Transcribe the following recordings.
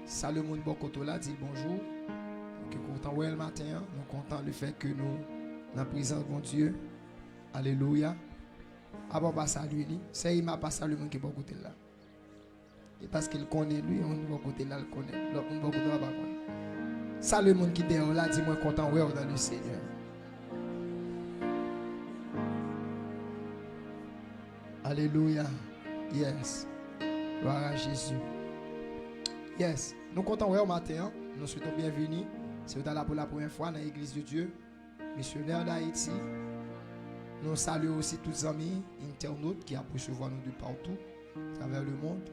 Salut monde bon côté là, dit bonjour. Que content ouais le matin, nous content le fait que nous dans la présence de mon Dieu. Alléluia. Avant pas saluer lui, c'est il m'a pas salué monde qui bon côté là. Et parce qu'il connaît lui, on bon côté là le connaît. L'autre bon côté là pas connaît. Salut monde qui dehors là, dis moi content ouais dans le Seigneur. Alléluia. Yes. Gloire à Jésus. Yes. Nous comptons ouais au matin. Nous souhaitons bienvenue. Si vous êtes là pour la première fois dans l'église de Dieu, missionnaire d'Haïti. Nous saluons aussi tous les amis internautes qui approchent nous de partout, à travers le monde.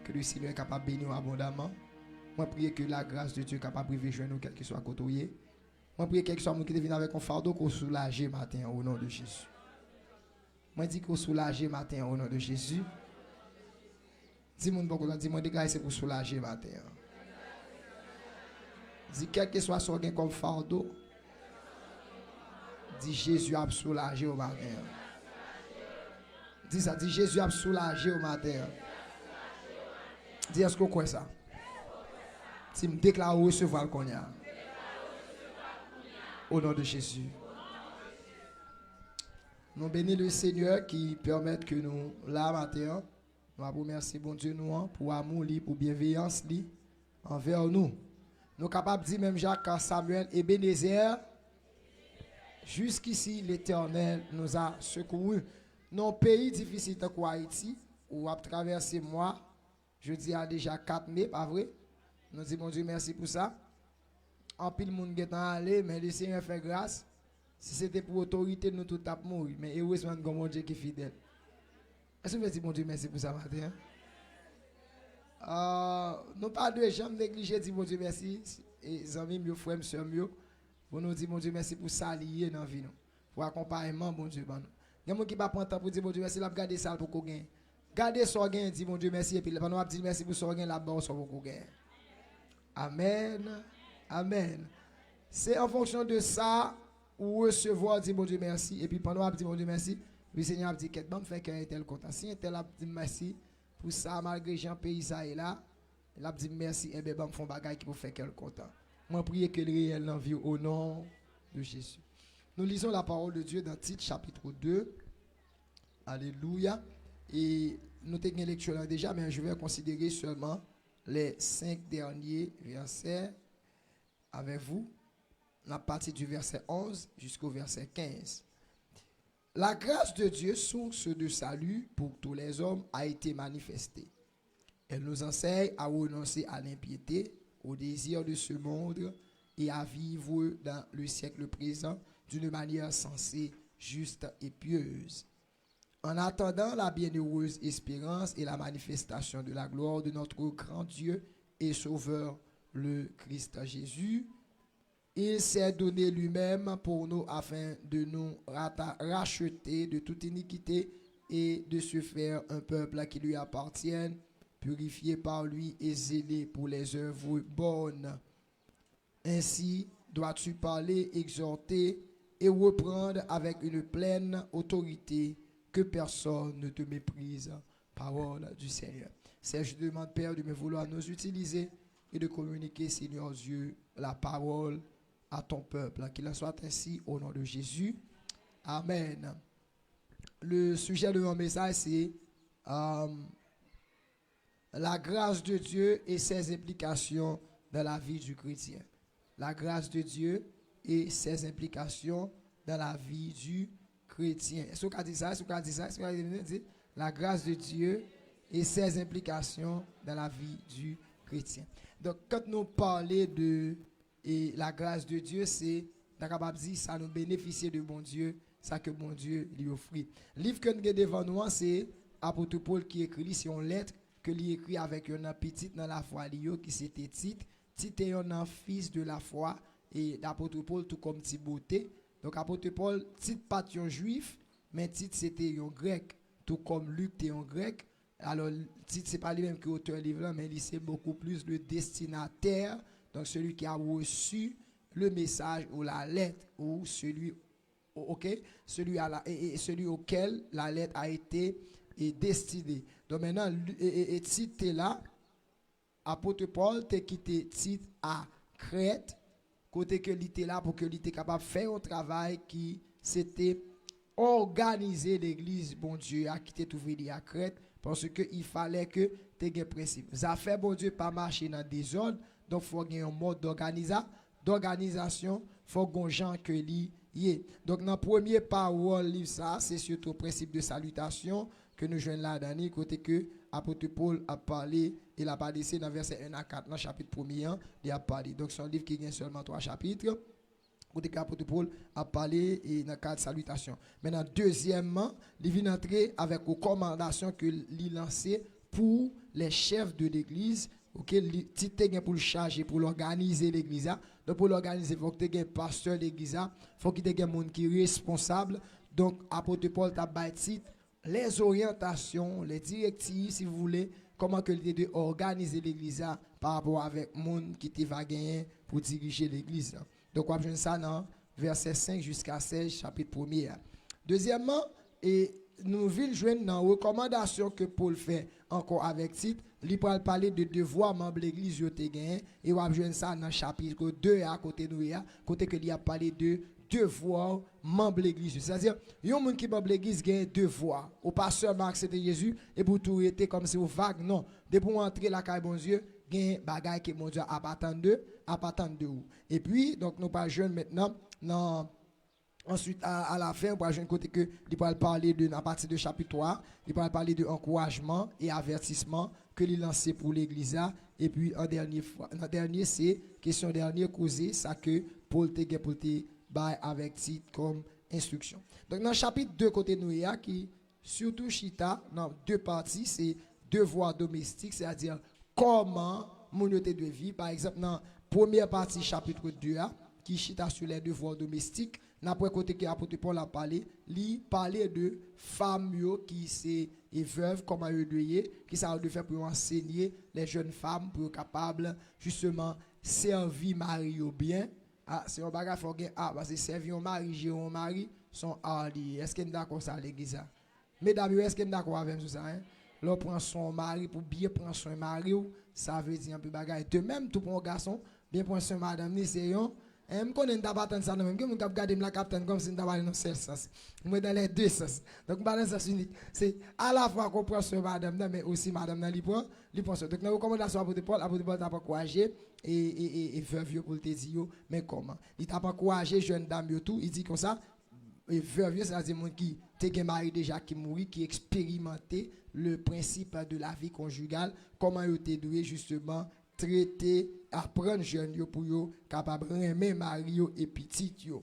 Que le Seigneur est capable de bénir abondamment. Moi, prie que la grâce de Dieu est capable de privilégier nous, quel que soit côté. Moi, prie que quel que soit nous qui vient avec un fardeau, qu'on soulage matin au nom de Jésus. Moi, dis qu'on soulage matin au nom de Jésus. Dis-moi beaucoup, dis-moi des gars, c'est pour soulager matin. Dis quel que soit son gain comme fardeau. Dis Jésus a soulagé au matin. Dis ça, dis Jésus a soulagé au matin. Dis est-ce qu'on croit ça? Si me déclare recevoir le cognac. Au nom de Jésus. Nous bénissons le Seigneur qui permet que nous, là matin, nous vous remercier, bon Dieu, nous, pour amour, pour bienveillance envers nous. Nous sommes capables de dire, même Jacques, Samuel, Ebenezer, jusqu'ici, l'Éternel nous a secourus. Dans un pays difficile comme Haïti, où a traversé moi, je dis à déjà 4 mai, pas vrai? Nous disons, mon Dieu, merci pour ça. En pile, le monde est allé, mais le Seigneur fait grâce. Si c'était pour l'autorité, nous tous avons mourir. Mais heureusement, nous avons mon Dieu qui est fidèle. Est-ce que vous dites, mon Dieu, merci pour ça matin? Nous pas de jamais négliger, dire mon Dieu, merci. Et les amis, mes frères, mes soeurs, pour nous dire, mon Dieu, merci pour s'allier dans la vie. Pour accompagnement, mon Dieu. Il y a des gens qui ne prennent pas temps pour dire, mon Dieu, merci, là, garder ça pour qu'on gagne. Gardez ça, dit mon Dieu, merci. Et puis, nous dire merci pour ça, là-bas, ça pour qu'on gagne. Amen. Amen. C'est en fonction de ça, ou recevoir, dire mon Dieu, merci. Et puis, pendant qu'on dit, mon Dieu, merci. Le Seigneur a dit qu'est-ce que fait qu'un tel content. Si un tel a dit merci pour ça, malgré Jean pays ça est là, il a dit merci, et bien, me font bagaille qui pour faire qu'elle content. Moi, prie que le réel l'envie au nom de Jésus. Nous lisons la parole de Dieu dans Tite, chapitre 2. Alléluia. Et nous avons une lecture là déjà, mais je vais considérer seulement les 5 derniers versets avec vous. La partie du verset 11 jusqu'au verset 15. La grâce de Dieu, source de salut pour tous les hommes, a été manifestée. Elle nous enseigne à renoncer à l'impiété, au désir de ce monde et à vivre dans le siècle présent d'une manière sensée, juste et pieuse. En attendant la bienheureuse espérance et la manifestation de la gloire de notre grand Dieu et Sauveur, le Christ Jésus, il s'est donné lui-même pour nous afin de nous racheter de toute iniquité et de se faire un peuple qui lui appartienne, purifié par lui et zélé pour les œuvres bonnes. Ainsi dois-tu parler, exhorter et reprendre avec une pleine autorité, que personne ne te méprise. Parole du Seigneur. C'est je demande, Père, de me vouloir nous utiliser et de communiquer, Seigneur Dieu, la parole à ton peuple. Qu'il en soit ainsi au nom de Jésus. Amen. Le sujet de mon message, c'est la grâce de Dieu et ses implications dans la vie du chrétien. La grâce de Dieu et ses implications dans la vie du chrétien. Est-ce qu'on a dit ça? Est-ce qu'on a dit ça? Est-ce qu'on a dit la grâce de Dieu et ses implications dans la vie du chrétien. Donc, quand nous parlons de et la grâce de Dieu, c'est capable de dire ça nous bénéficie de bon Dieu, ça que bon Dieu lui offre. Le livre que nous avons devant nous, c'est Apôtre Paul qui écrit, c'est une lettre que lui écrit avec un petit dans la foi qui c'était Tite. Tite est un fils de la foi et l'apôtre Paul tout comme Timothée. Donc apôtre Paul, Tite pas un juif, mais Tite c'était un grec, tout comme Luc était un grec. Alors Tite c'est pas lui-même qui est auteur livre là, mais il c'est beaucoup plus le destinataire. Donc celui qui a reçu le message ou la lettre ou celui auquel la lettre a été destinée. Donc maintenant Tite est là apôtre Paul t'a quitté Tite à Crète, côté que il était là pour que il était capable de faire un travail qui c'était organiser l'église, bon Dieu, à quitter tout venu à Crète, parce qu'il fallait que tu aies un principe. Ça fait, bon Dieu, pas marcher dans des désordre, donc il faut avoir un mode d'organisation, il faut qu'on gens que li y. Donc dans la première parole livre ça, c'est surtout le principe de salutation que nous jouons là dans côté que apôtre Paul a parlé, il a parlé ici dans verset 1 à 4 dans le chapitre 1er, il a parlé. Donc c'est un livre qui a seulement 3 chapitres. Côté que l'apôtre Paul a parlé et dans le cadre de salutation. Maintenant, deuxièmement, il vient entrer avec une recommandation que il lancé pour les chefs de l'église. Ok, si tu es pour le charger, pour l'organiser l'église, donc pour l'organiser, il faut que tu aies un pasteur d'église, il faut que tu aies un monde qui est responsable. Donc, apôtre Paul t'a bâti les orientations, les directives, si vous voulez, comment que l'idée de organiser l'église par rapport avec le monde qui te va gagner pour diriger l'église. Donc, on va voir ça dans verset 5 jusqu'à 16, chapitre 1er. Deuxièmement, et nous voulons joindre dans la recommandation que Paul fait encore avec Tite. Il va parler de devoir membre de l'église et on va voir ça dans le chapitre 2 à côté de nous, côté que il a parlé de devoir membre de l'église. C'est-à-dire, il y a un monde qui membre de l'église qui a un devoir. Au pasteur Marc, c'était Jésus, et pour tout était comme si vous vague, non. Dès pour entrer la caille bon Dieu, il y a un bagage qui mon Dieu à attendre de vous. Et puis, donc, nous pas jeunes maintenant, non. Ensuite, à la fin, on va jouer côté que il va parler de, à partir de chapitre 3, il va parler de encouragement et avertissement que il lancé pour l'église. Et puis, en dernier, c'est question dernière causée, ça que Paul te pour te bail avec titre comme instruction. Donc, dans le chapitre 2, côté nous, qui surtout chita, dans deux parties, c'est devoir domestique, c'est-à-dire comment mon de vivre. Par exemple, dans la première partie, chapitre 2, qui chita sur les devoirs domestiques. Après côté que l'apôtre Paul a parlé, il parlait de femmes qui sont veuves, comment elles doivent, qui ça de faire pour enseigner les jeunes femmes pour être capables justement servir mari bien. Ah, c'est un bagage faut parce que servir un mari, gérer un mari sont hardi. Est-ce que nous d'accord ça l'église? Mesdames, est-ce que nous d'accord avec ça hein? L'on prend son mari pour bien prendre son mari, ça veut dire un peu bagage. De même tout pour un garçon, bien prendre son madame, ni c'est je connais pas attendre ça, même. Je regarde la capitaine comme si je dans le seul sens. Moi, dans les deux sens. Donc, dans le sens unique. C'est à la fois qu'on prend sur madame, mais aussi madame dans l'hypo. Donc, dans la recommandation à Paul t'a pas encouragé et veuve pour te dire, mais comment? Il t'a pas encouragé, jeune dame, tout. Il dit comme ça, et veuve, c'est-à-dire monde qui t'es marié déjà, qui mourit, qui expérimenté le principe de la vie conjugale, comment il te doué justement traiter, apprendre jeune pour yo capable aimer mari et petit yo.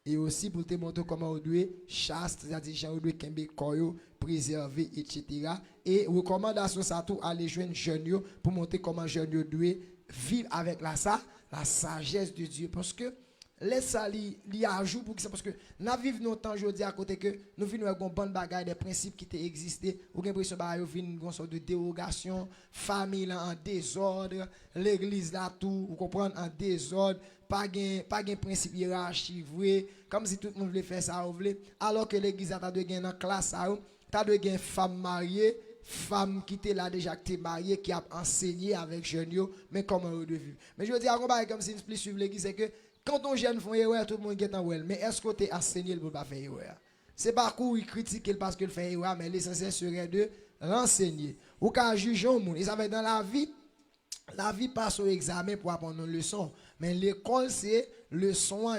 Et aussi pour te montrer comment on doit chaste, c'est-à-dire gens doit kembe koyo, préserver etc. Et recommandation ça tout aller joindre jeune yo pour montrer comment jeune yo doit vivre avec la sagesse de Dieu parce que laisse ça li ajout pour que ça parce que nous vivons nos temps aujourd'hui à côté que nous vivons avec une bonne bagaille des principes qui existé ou l'impression bah yo vinn une sorte de dérogation famille en désordre l'église là tout vous comprenez en désordre pas gain principe hiérarchie vrai comme si tout le monde voulait faire ça voulait alors que l'église a de gain dans classe ça t'as de gain femme mariée femme qui était là déjà qui était mariée qui a enseigné avec jeune mais comment on doit vivre mais je veux dire comme si nous plus suivre l'église c'est que quand on jeune font erreur, tout le monde est en well. Mais est-ce que tu es enseigné pour ne pas faire erreur? C'est pas qu'il critique parce qu'il fait erreur, mais l'essentiel serait de renseigner. Ou qu'à juger au monde. Et ça va être dans la vie passe au examen pour apprendre une leçon. Mais l'école, c'est leçon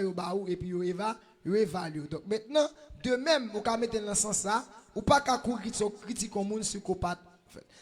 et puis on évalue. Donc maintenant, de même, vous pouvez mettre dans le sens ça, ou pas qu'à critiquer au monde psychopathe.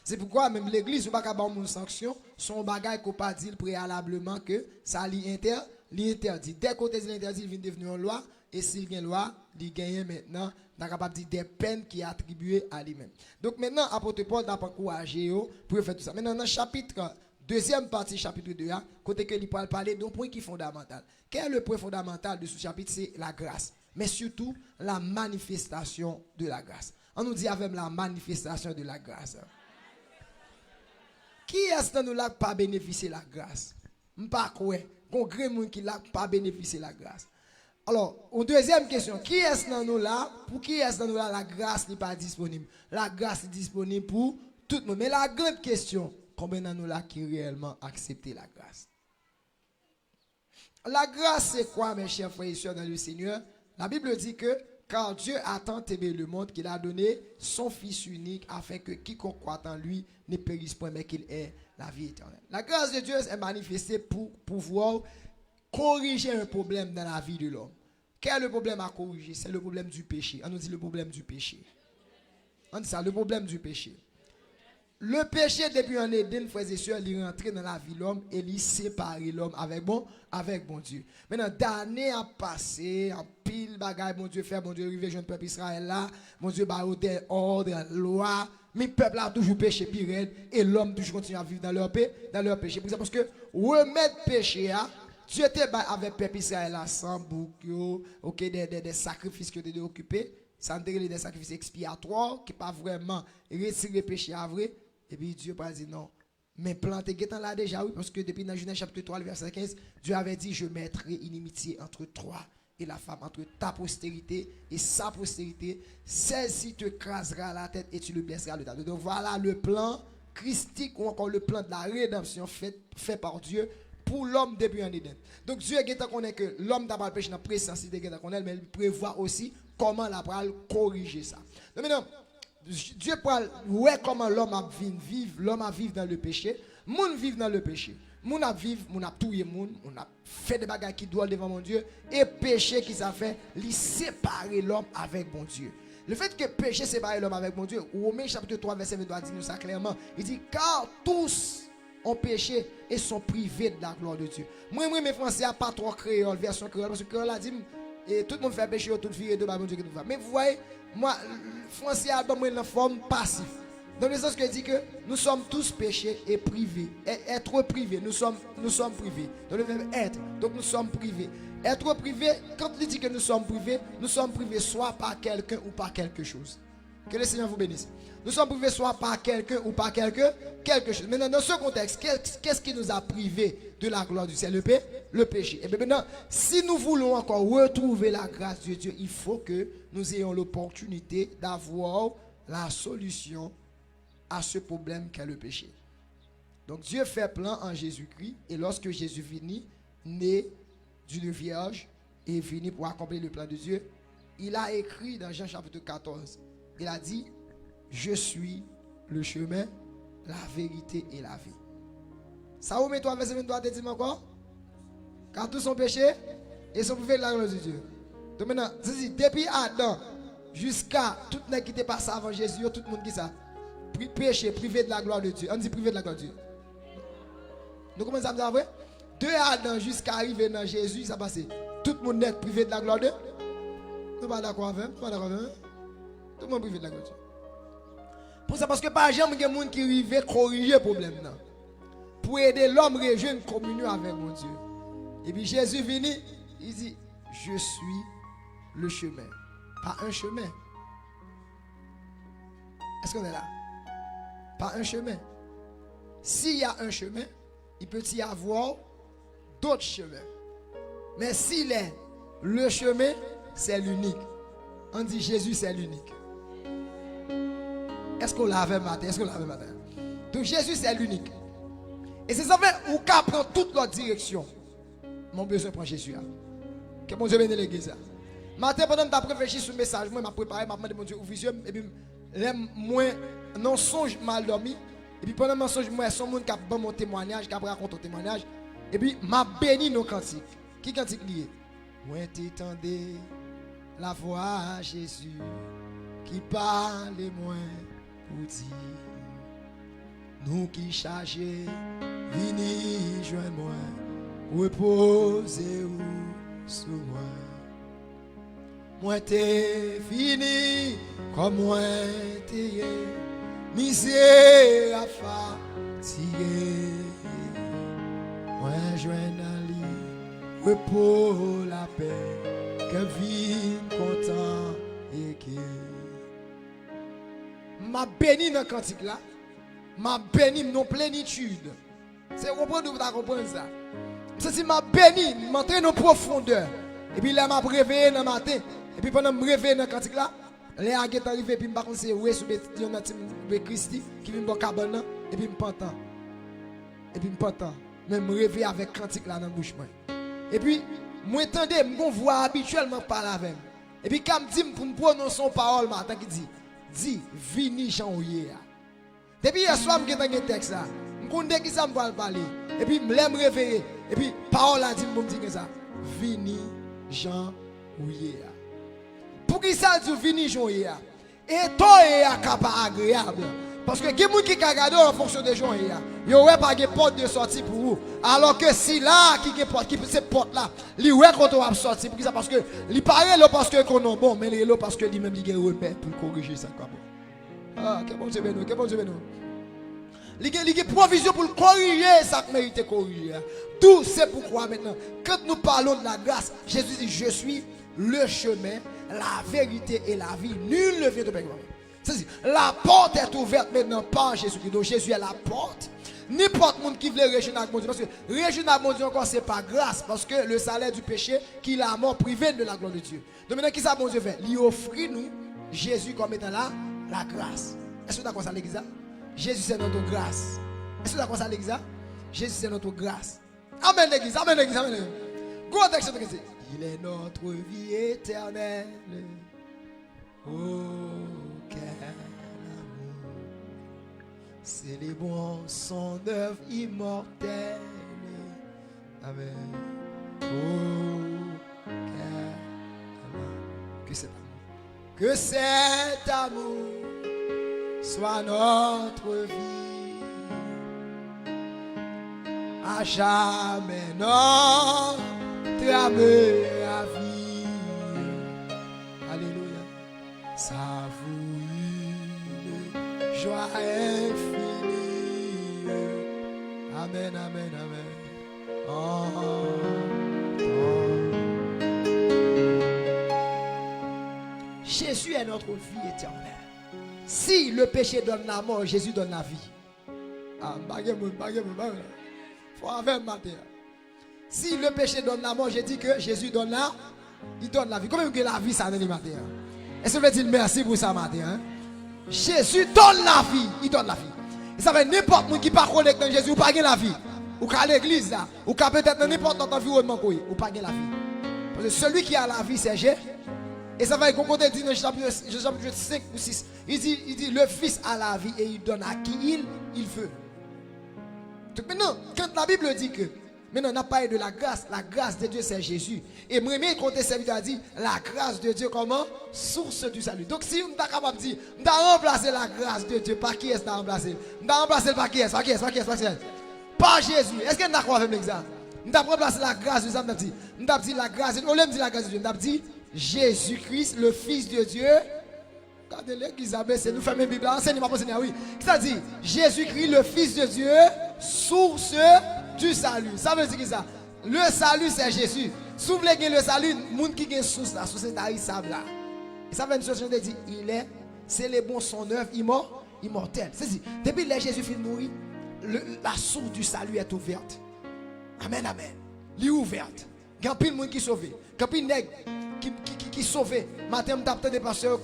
C'est pourquoi même l'église, ou pas qu'à avoir une sanction, son bagage qu'on pas dit préalablement que ça l'interdit. Dès qu'on dit l'interdit, il vient devenir une loi. Et s'il y a une loi, il gagne maintenant, on est capable de dire des peines qui sont attribuées à lui-même. Donc maintenant, apôtre Paul n'a pas encouragé pour faire tout ça. Maintenant, dans le chapitre, deuxième partie, chapitre 2, côté que il parle parler d'un point qui est fondamental. Quel est le point fondamental de ce chapitre? C'est la grâce. Mais surtout, la manifestation de la grâce. On nous dit avec la manifestation de la grâce. Qui est-ce que nous n'a pas bénéficié de la grâce? Pas quoi? Congrès moun qui n'a pas bénéficié de la grâce. Alors, une deuxième question. Qui est-ce dans nous là? Pour qui est-ce dans nous là la grâce n'est pas disponible? La grâce est disponible pour tout le monde. Mais la grande question, combien d'entre nous là qui réellement accepté la grâce? La grâce, c'est quoi, mes chers frères et sœurs dans le Seigneur? La Bible dit que car Dieu a tant aimé le monde qu'il a donné son Fils unique afin que quiconque croit en lui ne périsse point mais qu'il ait la vie éternelle. La grâce de Dieu est manifestée pour pouvoir corriger un problème dans la vie de l'homme. Quel est le problème à corriger? C'est le problème du péché. On nous dit le problème du péché. On dit ça, le problème du péché. Le péché, depuis en Éden, frères et sœurs, il est rentré dans la vie de l'homme et il sépare l'homme avec bon Dieu. Maintenant, d'années à passer, en pile bagaille, bon Dieu fait, bon Dieu arrive, jeune peuple Israël là, bon Dieu bah ordre, loi, mais le peuple a toujours péché pire et l'homme toujours continue à vivre dans leur péché. Pour ça, parce que remettre péché à Dieu était avec le peuple Israël là, sans bouc, des sacrifices que tu occupés, sans des sacrifices expiatoires qui pas vraiment retirer péché à vrai. Et puis Dieu a dit non. Mais planté qui là déjà, oui, parce que depuis dans Genèse chapitre 3, verset 15, Dieu avait dit, je mettrai inimitié entre toi et la femme, entre ta postérité et sa postérité. Celle-ci te crasera la tête et tu le blesseras le dos. Donc voilà le plan christique ou encore le plan de la rédemption fait par Dieu pour l'homme depuis en Éden. Donc Dieu connaît que l'homme d'abord le péché dans la présence de mais il prévoit aussi comment la corriger ça. Donc maintenant, Dieu parle, ouais, comment l'homme a vivre, l'homme a vivre dans le péché, moun vivre dans le péché. Moun a vivre, moun a tué moun, on a fait des bagages qui doivent devant mon Dieu, et péché qui ça fait, il séparer l'homme avec mon Dieu. Le fait que péché sépare l'homme avec mon Dieu, Romains chapitre 3, verset 22 dit nous ça clairement, il dit, car tous ont péché et sont privés de la gloire de Dieu. Moi, mes français, pas trop créole, version créole, parce que créole a dit, et tout le monde fait péché, tout le vie de mon Dieu que nous va. Mais vous voyez, moi, français a donné une forme passive. Dans le sens que dit que nous sommes tous péchés et privés. Être privé, nous sommes privés. Dans le verbe être, donc nous sommes privés. Être privé, quand il dit que nous sommes privés soit par quelqu'un ou par quelque chose. Que le Seigneur vous bénisse. Nous sommes privés soit par quelqu'un ou par quelque chose. Maintenant, dans ce contexte, qu'est-ce qui nous a privés de la gloire du ciel? Le péché. Et bien maintenant, si nous voulons encore retrouver la grâce de Dieu, il faut que nous ayons l'opportunité d'avoir la solution à ce problème qu'est le péché. Donc Dieu fait plan en Jésus-Christ, et lorsque Jésus finit, né d'une vierge, et finit pour accomplir le plan de Dieu, il a écrit dans Jean chapitre 14, il a dit, je suis le chemin, la vérité et la vie. Ça vous met toi verset 23 te dit encore? Car tous sont péchés et sont privés de la gloire de Dieu. Donc maintenant, depuis Adam jusqu'à tout le monde qui était passé avant Jésus, tout le monde qui ça? Péché, privé de la gloire de Dieu. On dit privé de la gloire de Dieu. Nous commençons à dire vrai? De Adam jusqu'à arriver dans Jésus, ça passe. Tout le monde est privé de la gloire de Dieu. Nous ne sommes pas d'accord avec eux. Tout le monde est privé de la gloire de Dieu. Pour ça, parce que par exemple, il y a des gens qui arrivent corriger le problème. Pour aider l'homme à rejoindre une communion avec mon Dieu. Et puis Jésus vient, il dit, je suis le chemin. Pas un chemin. Est-ce qu'on est là? Pas un chemin. S'il y a un chemin, il peut y avoir d'autres chemins. Mais s'il est le chemin, c'est l'unique. On dit Jésus, c'est l'unique. Est-ce qu'on l'avait matin? Donc Jésus, c'est l'unique. Et c'est ça fait ou qu'à prendre toute l'autre direction. Mon besoin prend Jésus. Que mon Dieu bénisse l'église. Matin, pendant que tu as réfléchi sur le message, moi, je m'ai préparé, je m'ai demandé mon Dieu, vision, et puis, moi, non songe mal dormi. Et puis, pendant que je songe, moi, son monde qui a bon mon témoignage, qui a raconté mon témoignage. Et puis, m'a béni nos cantiques. Qui cantique lié? Moi, t'étendais la voix à Jésus, qui parle moins pour dire. Nous qui chargés, venez joindre moi, reposez-vous sur moi. Moi t'es fini, comme moi t'es misère à fatigué. Moi joins dans lit, repos la paix, que vie content et qui. M'a béni dans le cantique là. M'a béni non plénitude. C'est comprendre vous comprendre ça. C'est m'a béni, m'entrer dans profondeur. Et puis là m'a réveillé dans matin. Et puis pendant me réveiller dans cantique là, les aguet arrivé puis me pas conseiller ouais sur Christi qui vient dans cabane et puis me pantant. Et puis, je m'entends. Même me réveiller avec cantique là dans la bouche. Et puis, moi, entendez, je vois habituellement parler avec moi. Et puis, quand je dis pour me prononcer son parole, matin qui dit, vini Jean-Ouye. Depuis hier soir, je suis un texte là. Je connais qui ça me parler. Et puis, je me réveiller. Et puis, parole a dit, je me dis que ça. Vini Jean-Ouye. Pour qui ça dit vini Jean-Ouye? Et toi, est pas agréable. Parce que les gens qui regardent en fonction des gens, il n'y aurait pas de porte de sortie pour vous. Alors que si là, qui cette porte là, il y a quand on va sortir. Parce que il paraît là parce que qu'on est bon, mais il est là parce que lui-même il a remède pour corriger ça. Ah, que bon Dieu béni, que bon Dieu béni. Il y a provision pour corriger ça qui mérite corriger. Tout c'est pourquoi maintenant, quand nous parlons de la grâce, Jésus dit, je suis le chemin, la vérité et la vie. Nul ne vient de Père. C'est-à-dire, la porte est ouverte maintenant par Jésus-Christ. Donc Jésus est la porte. N'importe monde qui veut réjouir avec mon Dieu. Parce que réjouir avec mon Dieu encore, c'est pas grâce. Parce que le salaire du péché, qu'il a mort privé de la gloire de Dieu. Donc maintenant, qui ça mon Dieu fait? Il offre nous Jésus comme étant là, la grâce. Est-ce que vous d'accord ça l'église? Jésus c'est notre grâce. Est-ce que vous d'accord ça l'église? Jésus c'est notre grâce. Amen l'église, amen l'église, amen l'église. Go texte. Il est notre vie éternelle. Oh. Célébrons son œuvre immortelle. Amen. Oh, que cet amour soit notre vie. À jamais notre amour à vie. Alléluia. Ça vous joie infinie. Amen, amen, amen. Jésus est notre vie éternelle. Si le péché donne la mort, Jésus donne la vie. Ah, faut avoir matin. Si le péché donne la mort, je dis que Jésus donne la vie. Combien que la vie ça donne le matin? Est-ce que vous dire merci pour ça matin? Hein? Jésus donne la vie, il donne la vie. Et ça fait n'importe qui pas connecté dans Jésus, ou pas la vie. Ou qu'à l'église là, ou qu'à peut-être dans n'importe quel environnement, ou pas la vie. Parce que celui qui a la vie, c'est Jésus. Et ça va être comme dit dans chapitre 5 ou 6. Il dit, le Fils a la vie et il donne à qui il veut. Donc maintenant, quand la Bible dit que, maintenant on a parlé de la grâce de Dieu c'est Jésus. Et moi, quand serviteur a dit, la grâce de Dieu comment? Source du salut. Donc si on est capable de dire, on a remplacé la grâce de Dieu, par qui est-ce qu'on a remplacé? On a remplacé par qui est-ce? Par Jésus. Est-ce que nous avons fait l'exemple? On a remplacé la grâce de Dieu, on a dit la grâce de Dieu, on a dit la grâce de Dieu, on a dit Jésus-Christ, le Fils de Dieu. Regardez l'église, c'est nous faisons la Bible, enseignez-moi pour Seigneur, oui. C'est-à-dire, Jésus-Christ, le Fils de Dieu, source du salut. Ça veut dire que ça? Le salut, c'est Jésus. Si vous voulez le salut, le monde qui a une source, la source est haïssable là. Et ça veut dire que dit, c'est le bon son œuvre immortel. C'est-à-dire, depuis que Jésus finit de mourir, la source du salut est ouverte. Amen, amen. Elle est ouverte. Il y a plein de monde qui est sauvé. Il y a plein de nègres qui est sauvé. Matin, je t'ai des pasteurs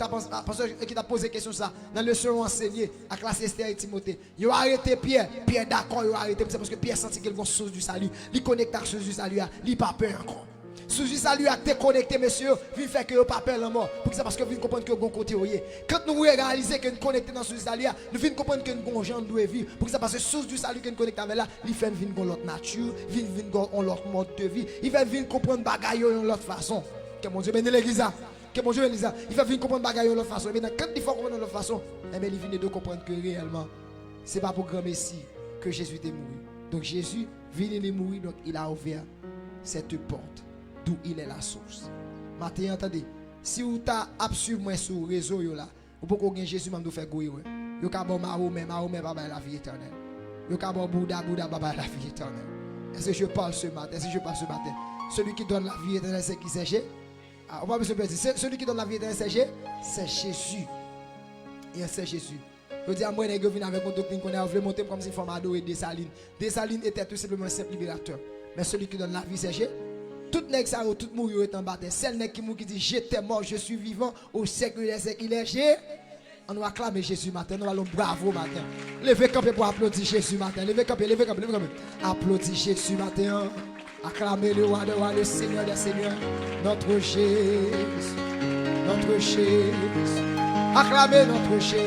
qui t'a posé question ça dans le sermon enseigné à classe Esther et Timothée. Ils ont arrêté Pierre. Pierre d'accord, ils ont arrêté parce que Pierre sentit qu'il y a une source du salut. Il connecte avec la source du salut. Il n'a pas peur encore. Source du salut a été connecté, monsieur. Il fait que vous pas peur la mort. Parce que vous comprenez que vous côté. Quand nous réalisons que nous connectons dans la source du salut, nous venons comprendre que nous avons de vie. Parce que source du salut que nous connectons avec là, il fait venir l'autre nature, il fait venir l'autre mode de vie. Il fait venir comprendre bagaille de l'autre façon. Que mon Dieu bénisse l'église. Que mon Dieu bénisse. Il va venir comprendre bagaille de l'autre façon. Mais quand il faut comprendre de l'autre façon, il vient de comprendre que réellement, ce n'est pas pour grand Messie que Jésus est mort. Donc Jésus vient de mourir, donc il a ouvert cette porte d'où il est la source. Maintenant, attendez, si vous avez suivi moi sur le réseau, vous pouvez gagner Jésus même de faire goûter. Vous pouvez Mahomet, Baba la vie éternelle. Vous pouvez Bouddha, Baba la vie éternelle. Est-ce que je parle ce matin? Celui qui donne la vie éternelle, c'est qui? C'est Jésus. On va dire, celui qui donne la vie éternelle, c'est Jésus. Et c'est Jésus. Je dis à moi, je viens avec mon doctrine qu'on a voulu monter comme si forme adorer Dessalines. Dessalines était tout simplement un simple libérateur. Mais celui qui donne la vie, c'est Jésus. Tout nèg ça, tout mourir est en baptême. Celle nèg qui dit j'étais mort, je suis vivant au siècle des siècles. Il est Jésus. On va acclamer Jésus matin. Nous allons bravo matin. Levez camper pour applaudir Jésus matin. Levez camper, levez camper, levez camper. Applaudis Jésus matin. Acclamez le roi de roi, le Seigneur des seigneurs. Notre Jésus. Notre Jésus. Acclamez notre Jésus.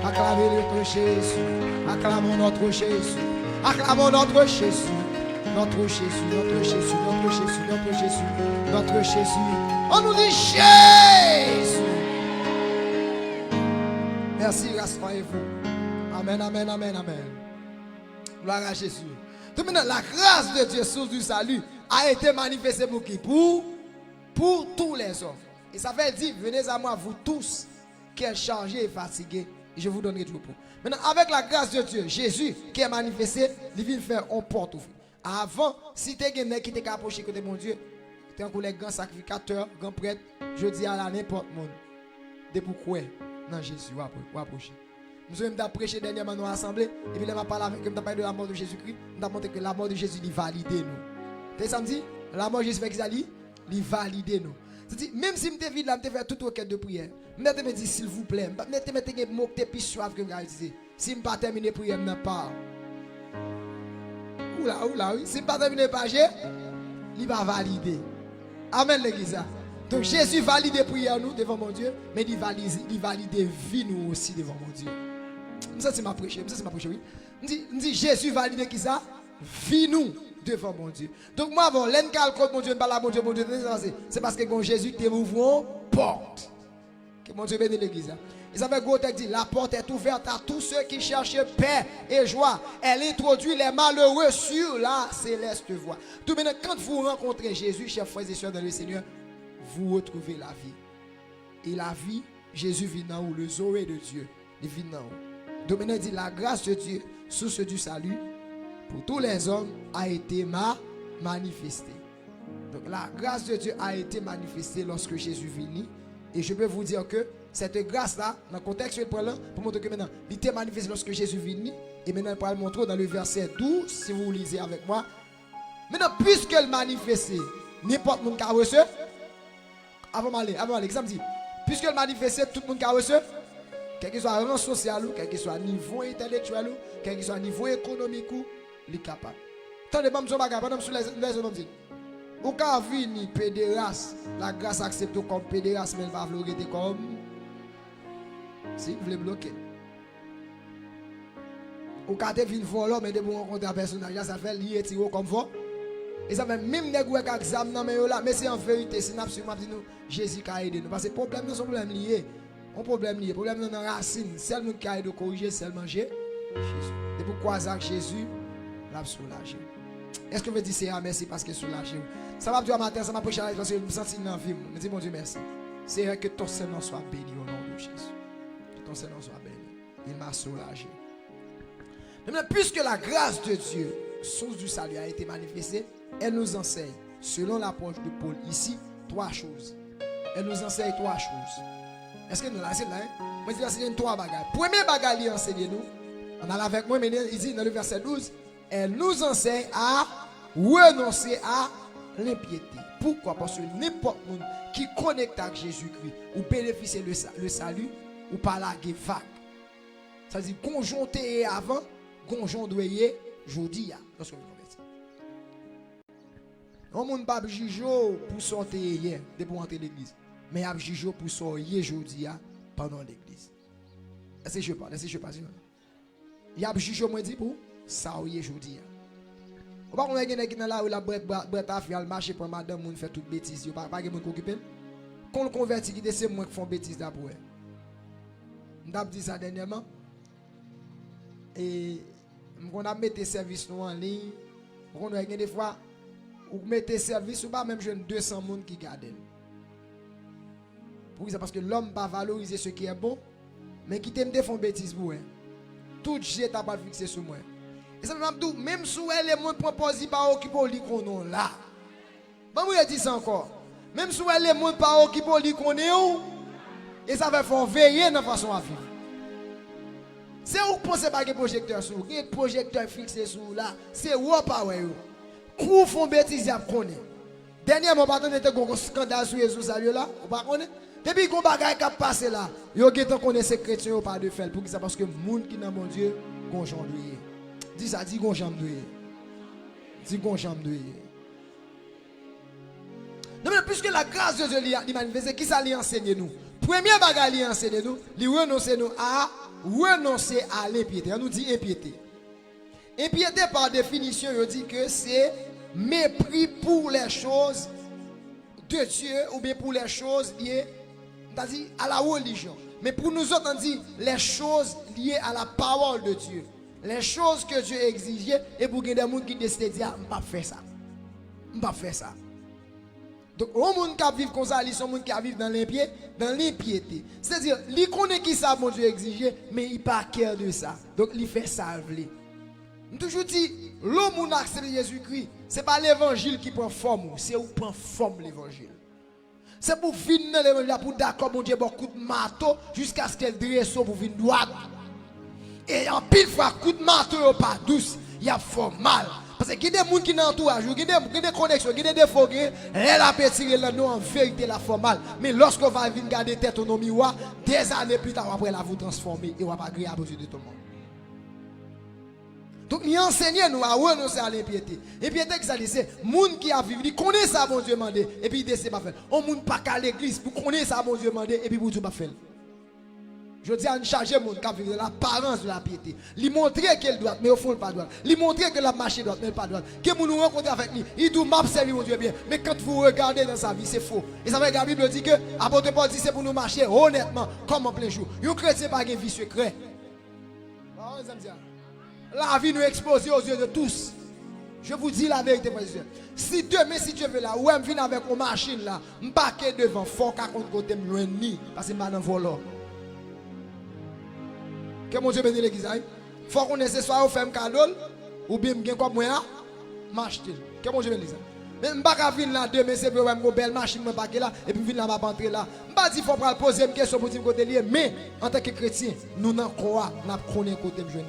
Acclamez notre Jésus. Acclamons notre Jésus. Acclamons notre Jésus. Notre Jésus, notre Jésus, notre Jésus, notre Jésus, notre Jésus. On nous dit Jésus. Merci, rassurez-vous. Amen, amen, amen, amen. Gloire à Jésus. Tout maintenant, la grâce de Dieu, source du salut, a été manifestée pour qui? Pour tous les hommes. Et ça veut dire, venez à moi, vous tous, qui êtes chargés et fatigués, et je vous donnerai du repos. Maintenant, avec la grâce de Dieu, Jésus, qui est manifesté, il vient faire un porte ouvert. Avant, si tu es quelqu'un qui t'a approché côté mon Dieu, tu es un collègue grand sacrificateur, grand prêtre, je dis à la n'importe monde. De pourquoi? Non, Jésus, ou approcher. Nous avons prêché dernièrement dans l'assemblée, et puis là, je parlé avec eux, parlé de la mort de Jésus-Christ, on a montré que la mort de Jésus, il valide nous. Tu sais, samedi, la mort de Jésus, il valide nous. C'est-à-dire, même si je suis vide là, je fais toute requête de prière, je me dis, s'il vous plaît, je me dis, mots que tu suave que je vais utiliser. Si je ne pas terminer la prière, je ne pas. Oula, oui. Si je ne pas terminer par G, il va valider. Amen, l'église. Donc Jésus valide les prières nous devant mon Dieu, mais il valide vie nous aussi devant mon Dieu. Ça c'est ma prêche, oui. Je dis Jésus valide qui ça? Vie nous devant mon Dieu. Donc moi avant, l'encal contre mon Dieu, ne parle pas mon Dieu, c'est parce que quand Jésus te ouvre porte. Que mon Dieu bénisse l'église. Et ça veut dire la porte est ouverte à tous ceux qui cherchent paix et joie. Elle introduit les malheureux sur la céleste voie. Tout maintenant, quand vous rencontrez Jésus, chers frères et sœurs dans le Seigneur, vous retrouvez la vie. Et la vie, Jésus vit dans où? Le Zoé de Dieu, il vit dans où? Donc maintenant, dit la grâce de Dieu, source du salut, pour tous les hommes, a été manifestée. Donc la grâce de Dieu a été manifestée lorsque Jésus vit. Et je peux vous dire que cette grâce-là, dans le contexte pour montrer que maintenant, il était manifesté lorsque Jésus vit. Et maintenant, il va le montrer dans le verset 12, si vous lisez avec moi. Maintenant, puisque le manifesté, n'importe qui a reçu, avant d'aller, ça me dit, puisque le manifesté, tout le monde a reçu, quel que soit le rang social, quel que soit le niveau intellectuel, quel que soit le niveau économique, il est capable. Tant de gens qui pendant sur les hommes disent, au cas où ni pédérace, la grâce accepte comme pédérace, mais elle va vouloir être comme si vous voulez bloquer. Au cas où il volant, mais de vous rencontrer un personnage, ça fait lier tiro comme vous. Et ça fait même des gens qui ont examen, mais c'est en vérité, c'est absolument dit nous, Jésus qui a aidé nous. Parce que les problèmes sont problèmes liés. Un problème lié, problème dans la racine. Seulement qui a aidé à corriger, seulement Jésus. Et pourquoi ça Jésus l'a soulagé? Est-ce que vous dites c'est merci parce que soulagé? Ça va dire matin, ça m'a prêché parce que je me sens dans la vie. Je dis mon Dieu merci. C'est que ton Seigneur soit béni au nom de Jésus. Que ton Seigneur soit béni. Il m'a soulagé. Maintenant, puisque la grâce de Dieu, source du salut, a été manifestée, elle nous enseigne, selon l'approche de Paul ici, 3 choses. Elle nous enseigne 3 choses. Est-ce que nous l'enseignons là? Moi, je vais 3 bagages. Premier bagage, il enseigne nous. On a avec moi, mais il dit dans le verset 12, elle nous enseigne à renoncer à l'impiété. Pourquoi? Parce que n'importe qui qui connecte avec Jésus-Christ ou bénéficie le salut ou par la vague. Ça veut dire conjoncté avant, conjoncté aujourd'hui. Lorsque vous convertissez. On ne peut pas juger pour sortir hier, pour entrer l'église. Mais il y a juger pour sortir aujourd'hui pendant l'église. Est-ce que je parle? Est-ce que je parle? Il y a juger pour sortir aujourd'hui. On va pas qui là où la brette a fait le marché pour madame moun fait toute bêtise, pas de monde occuper. Quand on convertit qui c'est moi qui font bêtise d'abord. On a dit ça dernièrement. Et on a mis des services en ligne. On a des fois ou mettez service ou pas même jeune 200 personnes qui gardent. Pour ça parce que l'homme pas valoriser ce qui est bon, mais qui t'aime font bêtise pour eux. Tout jet t'a pas fixé sur moi. Et ça me dit même si elle est moins proposé pas occuper li qu'on là. Bon moi dit ça encore. Même si elle est moins pas occuper li qu'on est où et ça va faire veiller dans façon à vivre. C'est où pensez pas que projecteur sur, que projecteur fixé sur là, c'est où pas ouais. Kou font bêtise à connaître. Dernièrement, on était un scandale sur les réseaux sociaux là, on pas connaître. Depuis qu'on bagaille qui a passé là, yo getan connaît ces chrétiens pas de faire pour qui ça parce que monde qui dans mon Dieu gon jambe. Dis ça dit gon jambe. Dis gon jambe. Non mais puisque la grâce de Dieu lui manifeste, qui ça lui enseigne nous? Premier bagage lui enseigne nous, lui renoncer à l'impiété. On nous dit impiété. Impiété par définition, on dit que c'est mépris pour les choses de Dieu ou bien pour les choses liées à la religion. Mais pour nous autres, on dit les choses liées à la parole de Dieu. Les choses que Dieu exigeait et pour que des gens qui décident de dire, je ne vais pas faire ça. Je ne vais pas faire ça. Donc, les gens qui vivent comme ça, ils sont les gens qui vivent dans l'impiété. C'est-à-dire, ils connaissent qui ça, mon Dieu exigeait, mais ils n'ont pas cœur de ça. Donc, ils font ça. Je toujours dit, l'homme qui accepte Jésus-Christ, ce n'est pas l'évangile qui prend forme, c'est où prend forme l'évangile. C'est pour venir dans l'évangile, pour d'accord, mon Dieu, beaucoup de marteau, jusqu'à ce qu'elle dresse pour venir droite. Et en pile fois, coup de marteau, pas douce, il y a fort mal. Parce qu'il y a des gens qui sont entourage, il y a des connexions, il y a des défauts, elle a pétiré le nom en vérité la forme mal. Mais lorsqu'on va venir garder tête au miroir, des années plus tard, après, elle va vous transformer et on va pas agréable aux yeux de tout le monde. Donc, il enseigne nous à renoncer à l'impiété. L'impiété, c'est les gens qui a vécu, ils connaissent ça, mon Dieu demandé, et puis ils décident pas faire. On ne pas qu'à l'église pour connaître ça, mon Dieu demandé, et puis pour tout pas faire. Je dis à une chargée monde qui a vécu l'apparence de la piété. Lui montrer qu'elle doit, mais au fond, pas droit. Lui montrer que la marche doit, mais pas droit. Que vous nous rencontrez avec lui, il doit m'observer, mon Dieu bien. Mais quand vous regardez dans sa vie, c'est faux. Et ça veut dire que la Bible dit que, apôtre Paul dit c'est pour nous marcher honnêtement, comme en plein jour. Un chrétien pas de vie secret. La vie nous expose aux yeux de tous. Je vous dis la vérité, frères et sœurs. Si demain, si Dieu veut là, ou je viens avec une machine là, je ne pas devant, il faut qu'à contre côté me loin ni, parce que je ne suis pas dans volant. Que mon Dieu bénisse l'église. Il faut qu'on ait soit au fait un cadeau, ou bien bien comme moi, m'acheter. Que mon Dieu bénisse. Mais je ne vais pas venir là demain, c'est pour une belle machine, je vais là, et puis venir là, je vais entrer là. Je ne vais pas dire qu'il faut poser une question pour dire côté lié, mais en tant que chrétien, nous n'en croyons, nous n'avons côté de jeune,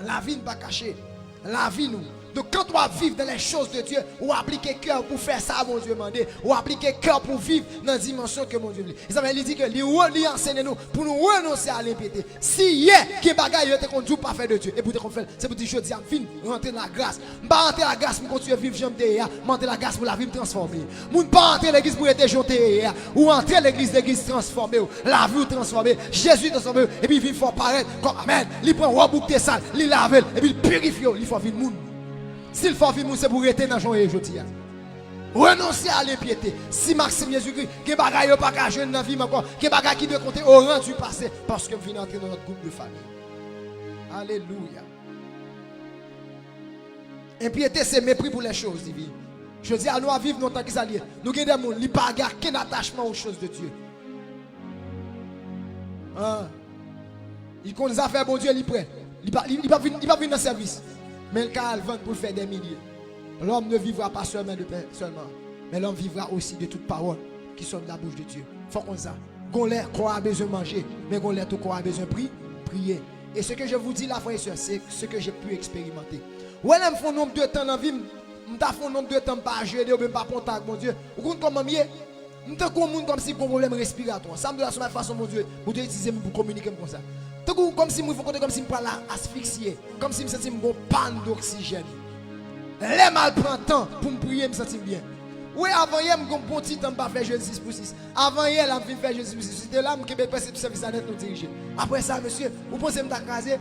la vie n'est pas cachée. La vie nous. Donc quand on va vivre dans les choses de Dieu, ou appliquer cœur pour faire ça, mon Dieu demandé, ou appliquer cœur pour vivre dans la dimension que mon Dieu veut. Et ça veut dire que lui enseigne nous pour nous renoncer à l'impiété. Si hier, qui bagaille, qu'on ne joue pas faire de Dieu, et pour te faire, c'est pour dire je dis à fin, rentrer dans la grâce. Je ne pas rentrer dans la grâce pour continuer à vivre, j'aime te rentrer dans la grâce pour la vie me transformer. Je ne pas rentrer dans l'église pour être jeté, ou rentrer dans l'église transformée, la vie transformée, Jésus transformé, et puis il faut paraître comme Amen. Il prend un bouc de sale, il lave, et puis il purifie, il faut vivre le monde. S'il faut vivre, c'est pour rester dans le jour et aujourd'hui. Renoncer à l'impiété. Si Maxime Jésus-Christ, que bagaille pas qu'à jeune dans la vie encore, que bagaille qui doit compter au rang du passé, parce que nous venons entrer dans notre groupe de famille. Alléluia. Impiété, c'est mépris pour les choses divines. Je dis à nous à vivre dans le temps qui s'allie. Nous avons des gens qui n'ont pas aucun attachement aux choses de Dieu. Il connaît les affaires, bon Dieu, il est prêt. Il ne va pas venir dans le service. Mais le cas vend pour faire des milliers. L'homme ne vivra pas seulement de paix seulement, mais l'homme vivra aussi de toutes paroles qui sont de la bouche de Dieu. Faut qu'on ça. Qu'on l'air qu'on a besoin de manger, mais qu'on l'air tout qu'on a besoin de prier. Et ce que je vous dis là, frères et sœurs, c'est ce que j'ai pu expérimenter. Ouais, là, me font nombre de temps dans la vie, me font nombre de temps pas jeûner ou même pas contact, mon Dieu. Vous comprenez comment mieux? Je suis comme si j'ai un problème respiratoire. Ça me donne la façon, mon Dieu, pour utiliser pour communiquer comme ça. Comme si je me prends asphyxier, comme si je me sentais une panne d'oxygène. Les mal prend temps pour me prier, je me sentais bien. Oui, avant hier, je me bon petit temps pour faire jeûne 6 pour 6. Avant hier, je me faire jeûne 6 pour 6. C'était là que je passé tout service à net nous diriger. Après ça, monsieur, vous pensez que je me caser?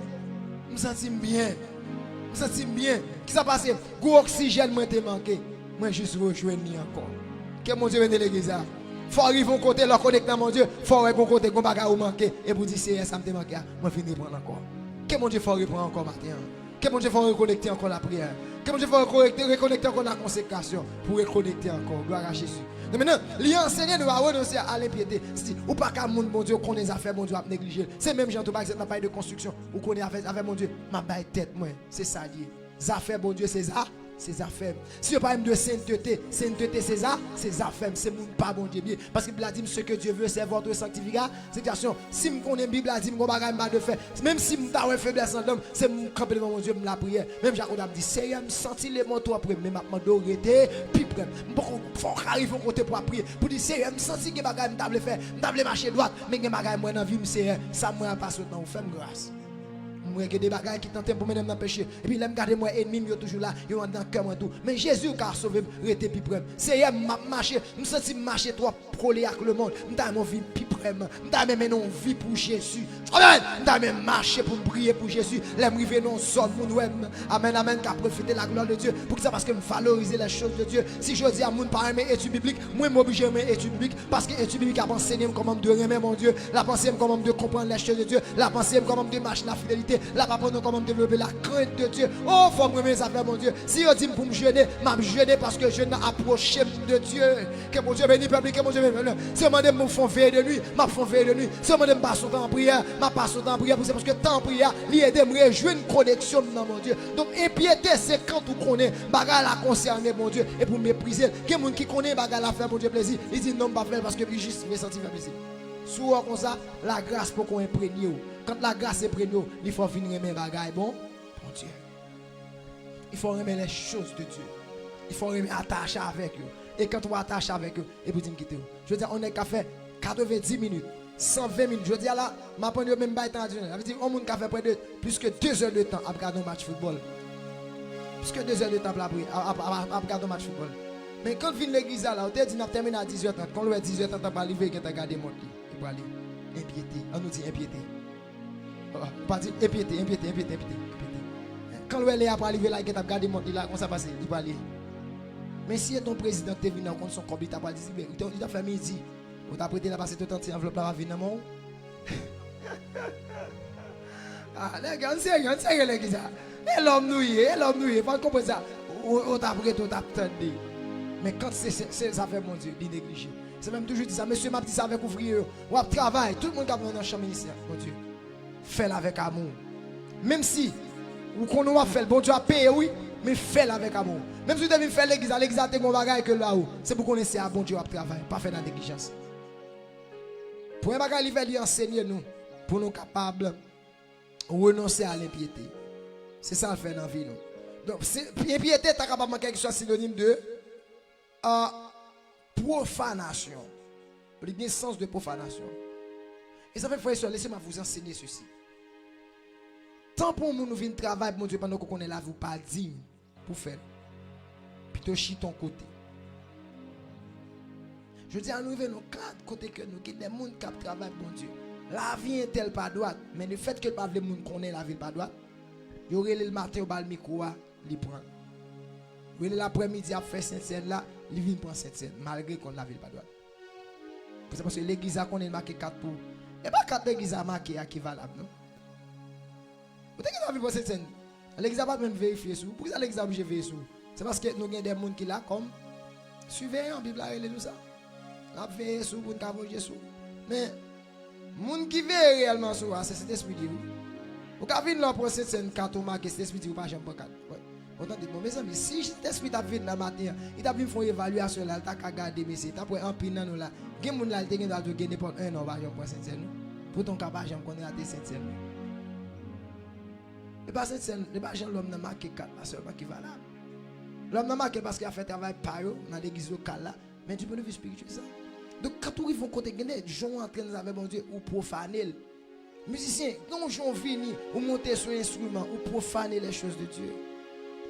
Je me sentais bien. Je me sentais bien. Qu'est-ce qui s'est passé? L'oxygène m'a été manqué. Moi, juste rejoindre encore. Que mon Dieu vienne de l'église. Il faut arriver au côté, leur connecter, mon Dieu. Il faut arriver au côté, qu'on bagarre ou manquer. Et vous dire, c'est ça me manqué. Moi, je finis prendre encore. Que mon Dieu faut reprendre encore matin. Que mon Dieu faut reconnecter encore la prière. Que mon Dieu faut reconnecter encore la consécration. Pour reconnecter encore. Gloire à Jésus. Donc maintenant, l'enseigner nous à renoncer à l'impiété. Ou pas qu'à mon Dieu qu'on les affaires, mon Dieu a négligé. C'est même gens, par exemple, dans de construction. Ou qu'on est avec mon Dieu. Ma baille tête, moi. C'est ça, dit. Les affaires, mon Dieu, c'est ça. ses affaires. Si je parle de sainteté, sainteté c'est ça, ses affaires, c'est mon pas bon Dieu bien. Parce que la Bible dit ce que Dieu veut, c'est votre sanctification. Si je connais la Bible, la dit mon bagage pas de faire. Même si je suis faiblesse en l'homme, c'est mon camper devant mon Dieu, me la prière. Même Jacob a dit, Seigneur, me sentir les mots toi après, mais maintenant d'arrêter, puis prendre. Faut arriver au côté pour prier. Pour dire, Seigneur, me sentir que bagage me table faire, me table marcher droite, mais que bagage moi dans vie, Seigneur, ça moi passe au temps, fais-moi grâce. Moi que des bagages qui tentent pour me dans péché et puis l'aime garder moi ennemi yo toujours là yo dans cœur moi tout mais Jésus qui a sauvé rete puis près c'est m'a marcher me senti marcher trop collé avec le monde m'ta mon vie puis près m'ta même non vie pour Jésus amen m'ta même marcher pour prier pour Jésus l'aime river non zone moun amen amen qu'a profiter la gloire de Dieu pour ça parce que me valoriser les choses de Dieu si je dis à moun pas aimer étude biblique moi m'obligé aimer étude biblique parce que étude biblique a enseigné comment de aimer mon Dieu la pensée comment de comprendre les choses de Dieu la pensée comment de marcher la fidélité la papa nous comment développer la crainte de Dieu. Oh, faut me remettre ça faire mon Dieu. Si on dit pour me jeûner, m'a jeûner parce que je n'approche de Dieu. Que mon Dieu bénisse peuple, que mon Dieu bénisse. Si on me font veiller de nuit, m'a font veiller de nuit. Si on me passe au temps en prière, m'a passe au temps en prière parce que temps en prière, l'aide me rejoindre une connexion dans mon Dieu. Donc impiété c'est quand tu connais bagarre la concerner mon Dieu et pour mépriser. Que monde qui connaît bagarre la faire mon Dieu plaisir, il dit non pas faire parce que juste me sentir plaisir. Souvent comme ça, la grâce pour qu'on imprègne. Quand la grâce est près de nous, il faut venir aimer bagaille bon Dieu. Il faut aimer les choses de Dieu. Il faut aimer attacher avec eux. Et quand on attache avec eux, et vous dites quitter. Je veux dire, on est qu'à faire 90 minutes, 120 minutes. Je veux dire là, ma prendre même pas temps. Je veux dire, on a fait près de plus que 2 heures de temps à regarder un match de football. Plus que 2 heures de temps à regarder un match de football. Mais quand vient l'église là, on te dit qu'on termine à 18h30. Quand on est 18h30, on va arriver et on va regarder le monde. Il va aller. Impiété. On nous dit impiété. Pas dire impiété. Quand le est après arriver là, il a regardé mon là, comment ça passe, il va aller. Mais si ton président est venu dans son corps, il t'a pas dit, il a fait midi, on t'a prêté la passer tout le temps, enveloppe là, va venir dans mon. Ah, les gars, c'est les gars. Et l'homme nouillé, pas comprendre ça. On t'a prêté, on t'a attendu. Mais quand c'est ça fait mon Dieu, il néglige. C'est même toujours dit ça, monsieur m'a dit ça avec ouvrier, on va travailler, tout le monde qui a dans le champ ministère, mon Dieu. Fais-le avec amour. Même si ou qu'on a fait le bon Dieu a payé, oui, mais fais-le avec amour. Même si vous devez faire l'église a des bagages que là-haut, c'est pour qu'on essaie à bon Dieu à travailler, pas faire dans la négligence. Pour un bagage, il va lui enseigner nous, pour nous capables de renoncer à l'impiété. C'est ça le fait dans la vie. Donc, l'impiété, tu es capable de quelque chose synonyme de profanation. Le bien sens de profanation. Et ça fait, frère et soeur, laissez-moi vous enseigner ceci. Tant pour nous venir travailler, mon Dieu, pendant qu'on est là, vous pas digne pour faire. Plutôt chie ton côté. Je dis à nous, nous quatre côtés que nous, qui des gens qui travaillent, mon Dieu. La vie est telle pas droite, mais le fait que pas les gens connaissent la vie pas droite, il y aurait le matin au bal micro, il prend. Il y l'après-midi, à faire cette scène là, il vient prendre cette scène, malgré qu'on la ville pas droite. C'est parce que l'église a qu'on est marqué 4 pour. Et pas 4 églises à marquer qui valable, non? Vous avez vu cette scène? L'église n'a pas même vérifié sur. Pourquoi l'église a obligé de vérifier sur? C'est parce que nous avons des gens qui là comme surveillants, la Bible a nous ça. On a veillé sur pour nous Jésus. Mais les gens qui veillent réellement sur c'est cet esprit de Dieu. Vous avez vu là pour cette scène quand on marque cet esprit de Dieu pas jamais pas 4. Autant dit mes amis, si cet esprit t'a vu dans la matin, il t'a vu faire une évaluation là, t'a regarder mais c'est t'a pour un pin dans là. Gen moun là te gen dal gagner n'importe un an va jamais pour cette scène. Pour ton capable jamais connaître cette scène. Et pas cette scène, les gens l'homme n'a marqué 4 là seulement qui va là. L'homme n'a marqué parce qu'il a fait travail par eux dans l'église locale là, mais du point de vue spirituel ça. Donc quand ils vont côté gagner, des gens en train avec mon Dieu ou profaner. Musiciens, quand ils vini ou monter sur l'instrument ou profaner les choses de Dieu.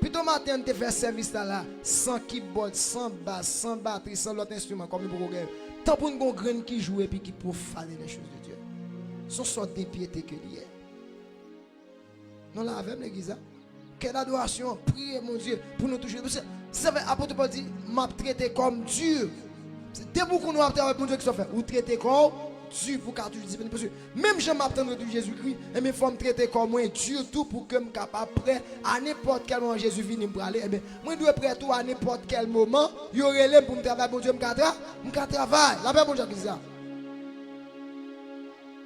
Puis ton matin, tu fais service là, sans keyboard, sans basse, sans batterie, sans l'autre instrument comme le programme. Tant pour une graine qui joue et puis qui profane les choses de Dieu. Son sorte d'impiété que lié. Non, là, avec l'église, quelle adoration, priez mon Dieu pour nous toucher. Ça veut apôtre Paul dit, m'a traité comme Dieu. C'est dès qu'on nous a traité pour Dieu qui soit fait, ou traité comme Dieu pour qu'à toujours discipliné. Parce que même je m'attends de Jésus-Christ, et mes femmes traiter comme moi Dieu tout pour que je sois capable prêt à n'importe quel moment Jésus vient pour aller. Moi je dois prêt tout à n'importe quel moment. Il y aurait l'air pour me travailler pour Dieu, je travaille. La paix mon Dieu qui ça.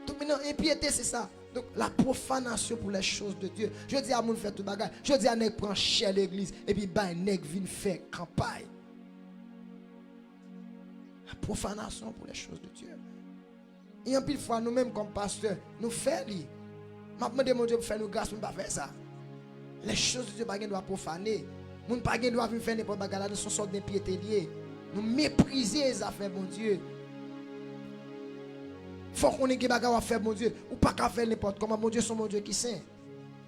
Donc maintenant impiété c'est ça. Donc la profanation pour les choses de Dieu. Je dis à mon fait tout bagage. Je dis à nèg prend cher l'église et puis bah nèg vient faire campagne. La profanation pour les choses de Dieu. Et en pile fois nous-mêmes comme pasteurs, nous faisons. Je demande mon Dieu pour faire nous grâce pour ne pas faire ça. Les choses de Dieu ne doivent pas profaner. Nous ne doivent pas faire n'importe quoi là, nous sommes sortes d'impiété liés. Nous mépriser les affaires, mon Dieu. Il faut qu'on ait des bagages à faire, mon Dieu. Ou pas qu'à faire n'importe comment, mon Dieu, c'est mon Dieu qui saint.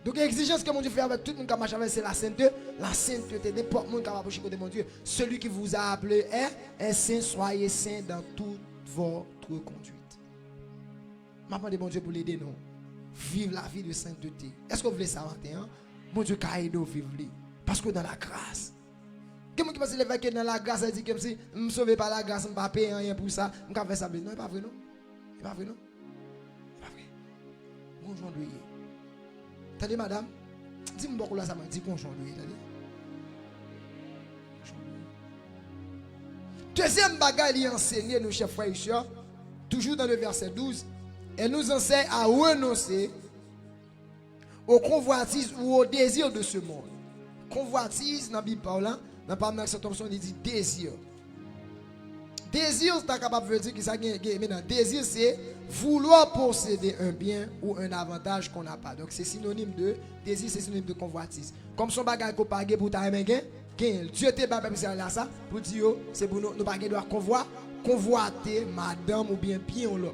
Donc l'exigence que mon Dieu fait avec tout le monde qui marche avec, c'est la sainteté. La sainteté, n'importe qui va approcher de mon Dieu. Celui qui vous a appelé est saint, soyez saint dans toute votre conduite. Je demande mon Dieu pour l'aider, non. Vivre la vie de sainteté. Est-ce que vous voulez ça matin? Mon Dieu, qui aide nous vivre. Parce que dans la grâce. Quelqu'un qui pense que dans la grâce, il dit que si je me sauve par la grâce, je ne vais pas payer rien pour ça. Je vais faire ça. Non, ce n'est pas vrai, non. Ce n'est pas vrai, non. Ce n'est pas vrai. Bonjour, lui. Attendez, madame. Dis-moi beaucoup là, ça m'a dit bonjour, lui. Deuxième bagage, il enseigné nos chefs frères et sœurs, toujours dans le verset 12. Elle nous enseigne à renoncer aux convoitises ou aux désirs de ce monde. Convoitise, dans la Bible, dans la parole cette option, il dit désir. Désir, c'est capable de dire que ça maintenant. Désir, c'est vouloir posséder un bien ou un avantage qu'on n'a pas. Donc, c'est synonyme de désir, c'est synonyme de convoitise. Comme son bagage qu'on pague pour ta main, Dieu te bat là ça pour dire c'est pour nous pas doit convoiter madame ou bien l'autre monde.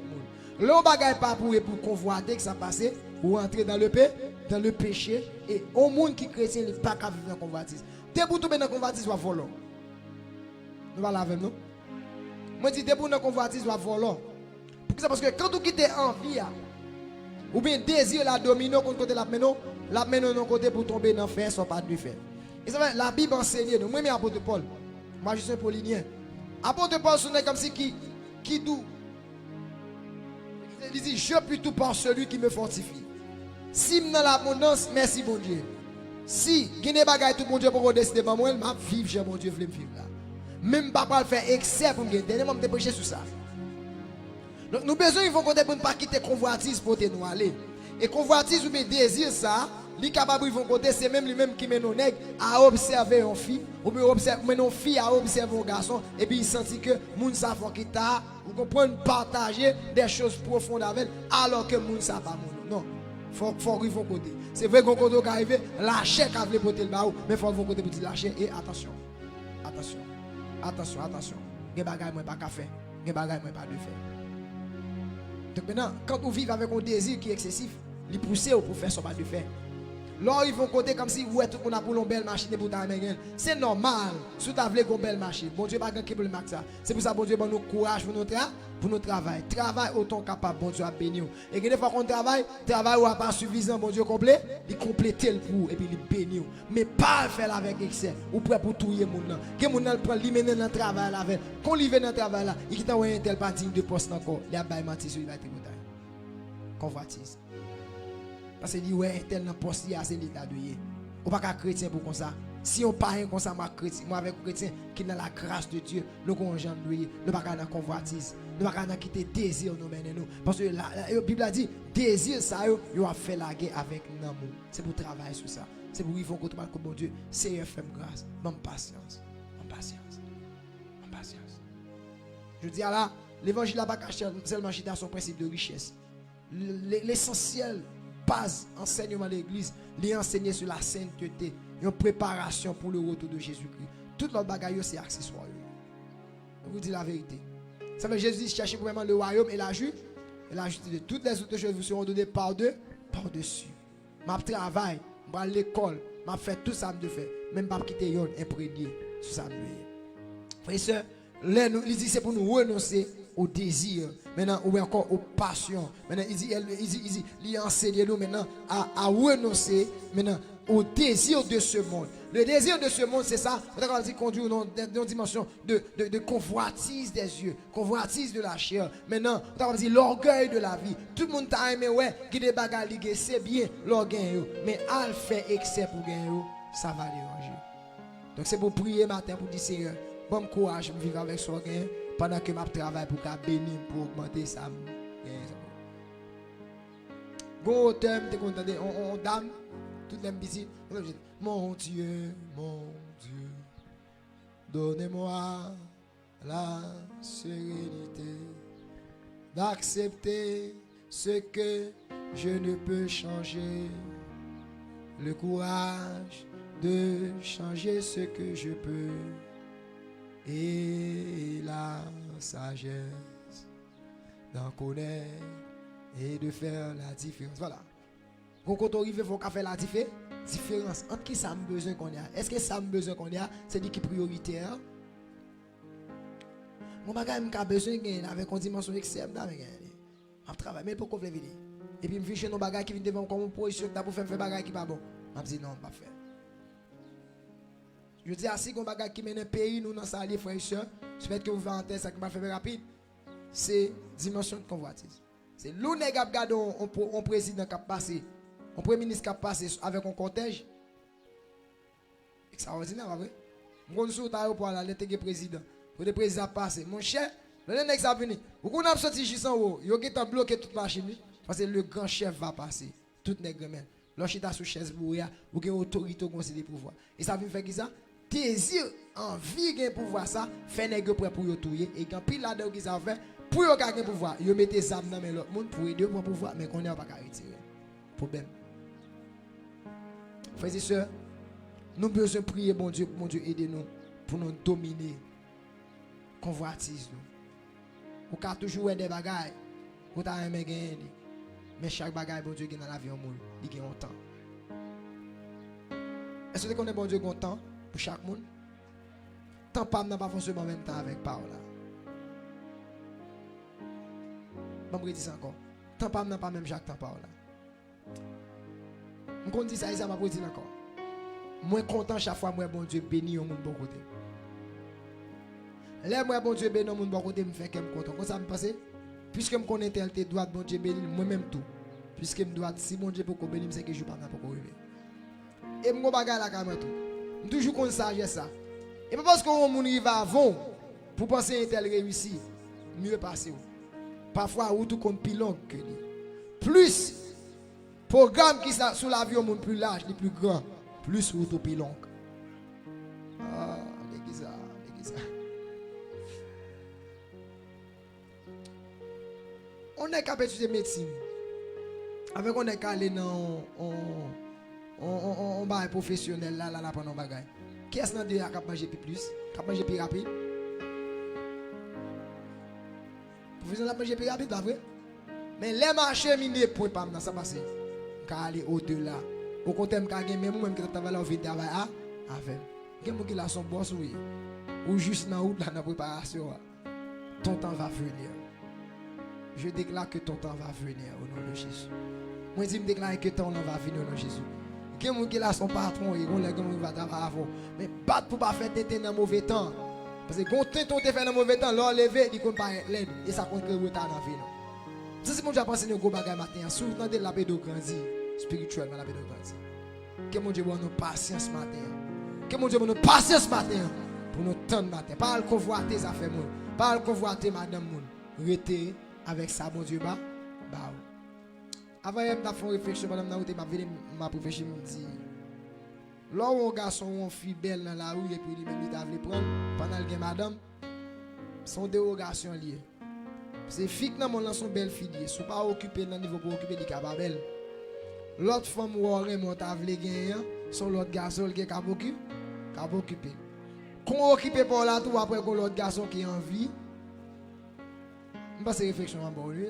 Le bagage pas pour convoiter que ça passe ou entrer dans le péché et au monde qui chrétien il pas capable vivre dans convoitise. Dès pour tomber dans convoitise va voler. Nous va laver nous. Moi dis dès pour dans convoitise va voler. Parce que quand tu quittes envie ou bien désir la domino contre côté la mène non côté pour tomber dans fer soit pas de fer. Et ça la Bible enseigne nous. Moi mais apôtre Paul. Moi je suis un paulinien. Apôtre Paul sonne comme si qui doux. Il dit je puis tout par celui qui me fortifie. Si dans l'abondance, merci bon Dieu. Si gagner bagaille tout bon Dieu pour décider moi m'a vivre j'ai mon Dieu veut me vivre là. Même pas pas faire excès pour me gagner. Dernièrement me dépêcher sur ça. Donc nous besoin il faut qu'on ne pas quitter convoitise pour nous aller. Et convoitise ou bien désir ça, li capable ils vont côté c'est même lui-même qui mène nos nègres à observer une fille ou bien observer une fille à observer un garçon et puis il sentit que moun sa faut qui t'a vous comprenez partager des choses profondes avec alors que moun sa pas moun. Non. Faut ils vont côté. C'est vrai qu'on côté qui arrive lâcher qu'a veut porter le baou mais faut vont côté pour dire lâcher et attention. Attention. Attention, attention. Gen bagay moi pas qu'à faire. Gen bagay moi pas de faire. Donc maintenant, quand on vit avec un désir qui est excessif, il pousse pour faire son pas de faire. Là, ils vont côté comme si ouais, tout le monde a pour une belle machine pour ta main. C'est normal. Si tu as une belle machine, bon Dieu pas grand pour le max ça. C'est pour ça bon Dieu bon nous courage pour notre travail. Travail autant capable bon Dieu a béni. Et que des fois qu'on travail ou pas suffisant bon Dieu complet, il compléter le pour et puis il béni. Mais pas faire avec excès ou prêt pour touiller mon nan. Que mon nan prend li mener dans travail là avec. Quand li vient dans travail là, il t'a un tel parti de poste encore. Il a bail menti sur il va te convoitise. Parce que dit ouais tel dans poste c'est l'état de yé. On pas chrétien pour comme ça. Si on pas comme ça moi chrétien, moi avec chrétien qui dans la grâce de Dieu, nous qu'on gens lui, nous pas dans convoitise, nous pas dans quitter désir nous mener nous parce que la Bible a dit désir ça yo a fait la guerre avec l'amour. C'est pour travailler sur ça. C'est pour vivre contre mal comme bon Dieu. C'est FM grâce, même patience. En patience. En patience. Je dis là, l'évangile n'a pas caché seulement à son principe de richesse. L'essentiel base enseignement de l'église, les enseigner sur la sainteté, une préparation pour le retour de Jésus-Christ. Tout l'autre bagaille c'est accessoire. Je vous dis la vérité. Ça veut Jésus dit cherchez vraiment le royaume et la justice de toutes les autres choses vous seront données par-dessus. Ma travail, ma l'école, m'a fait tout ça me fait, même pas quitter yon imprégné sur ça me. Frères et sœurs, il dit c'est pour nous renoncer au désir, maintenant ou encore aux passions. Maintenant il enseigne nous maintenant à renoncer maintenant au désir de ce monde. Le désir de ce monde, c'est ça, on dit conduire dans une dimension de convoitise des yeux, convoitise de la chair. Maintenant, on dit l'orgueil de la vie. Tout le monde t'a aimé, ouais, qui des bagages ligués, c'est bien l'orgueil, mais al fait excès pour gagner, ça va déranger. Donc c'est pour prier matin pour dire Seigneur, bon courage de vivre avec son gain pendant que je travaille pour bénir, pour augmenter ça. Gon auteur, t'es content, on dame, tout le monde ici. Mon Dieu, donnez-moi la sérénité d'accepter ce que je ne peux changer, le courage de changer ce que je peux et la sagesse d'en connaître et de faire la différence. Voilà. Quand on arrive, il faut faire la différence entre qui ça a besoin qu'on a. Est-ce que ça a besoin qu'on a, c'est dit qui est prioritaire? Mon bagage a besoin avec une dimension extrême avec un travail mais pourquoi vous venir et puis me ficher nos bagages qui viennent devant comme position pour faire bagage qui pas bon. M'a dit non, pas faire. Je dis ainsi qu'on bagage qui mène un pays nous dans ça les frères et sœurs, je fait que vous en tête ça qui va faire rapide. C'est dimension de convoitise. C'est l'une qui a regardé un président qui a passé, un premier ministre qui a passé avec un cortège. Extraordinaire, pas vrai? Mon sou ta pour la lettre président. Pour le président passer, mon cher, le nèg ça venu. Ou qu'on a sorti juste en haut, yo qui t'a bloqué toute machine parce que le grand chef va passer. Tout nèg men. L'chita sous chaise bouya, ou qui autorité conseiller pouvoir. Et ça veut faire qui ça? Désir, envie gain pouvoir ça, fait nèg prêt pour yo touyer et quand pile là-dedans qui ça fait pour yo gagner pouvoir, yo mettez ça dans mais l'autre monde pour aider pour pouvoir mais qu'on n'a pas qu'à retirer. Problème. Frères et sœurs, nous besoin prier bon Dieu aider nous pour nous dominer convoitise nous. Ou ka toujours des bagages, ou ta aimé gagner. Mais chaque bagage bon Dieu qui dans la vie en monde, il gagne un temps. Est-ce que vous connaissez bon Dieu qui a un temps pour chaque monde? Tant pas n'a pas forcément en même temps avec parole là. Je vais dire ça encore. Tant pas n'a pas même chaque temps parole là. Je dis ça, ça m'a dire encore. Moi content chaque fois moi bon Dieu béni au monde bon côté. Là moi bon Dieu béni au monde bon côté me fait que me content. Comment ça me passe? Puisque je connais tel tes droits bon Dieu béni moi-même tout. Puisque je dois si bon Dieu pour bénir c'est que je pas pour arriver. Et mon bagage la caméra tout. Je toujours comme ça ça. Et pas parce qu'on moun rive avant pour penser un tel réussi, mieux passer. Parfois ou tout comme pilon que lui. Plus programme qui ça sous l'avion mon plus large, les plus grand, plus ou tout pilon. Ah, l'église. On est capable d'étudier médecine. Avec on est calé dans on bail professionnel là pendant bagay. Qui est-ce qui a manger plus, qui a manger plus rapide? Professionnel a manger plus rapide, pas vrai? Mais les marchés minés pour pas ça passer. Car aller au-delà. Au contraire, me gagner même moi qui travaille en vie travail avec. Quelqu'un qui a son boss ou juste dans route là dans préparation. Ton temps va venir. Je déclare que ton temps va venir au nom de Jésus. Moi, je me déclare que ton temps va venir au nom de Jésus. Quelqu'un qui a son patron, il va travailler avant. Mais battre pour ne pas faire tête dans mauvais temps. Parce que quand tu fait dans mauvais temps, l'enlever, il ne compte pas l'aide. Et ça compte le retard dans la vie. Ça, c'est mon Dieu a pensé au gros bagage matin. Souvent, de la paix de grandir, spirituellement, la paix de grandir. Que mon Dieu ait nous patience matin. Que mon Dieu ait nous patience matin. Pour nous tendre matin. Pas le convoiter, ça fait mon. Pas le convoiter, madame mon. Restez avec ça, mon Dieu, bah. Avant de faire une réflexion, madame Naoute m'a réfléchi, me dit, là où un garçon ou une fille belle dans la rue et puis lui-même il t'a voulu prendre, pendant le madame, son dérogation liée. C'est fille qui dans son belle fille, si vous pas occupé dans le niveau pour occuper des cabables. L'autre femme ou on t'a voulu gagner, son l'autre garçon qui est occupé. Qu'on occupé pour là tout après qu'on l'autre garçon qui est en vie. Je passe réflexion en bon lui,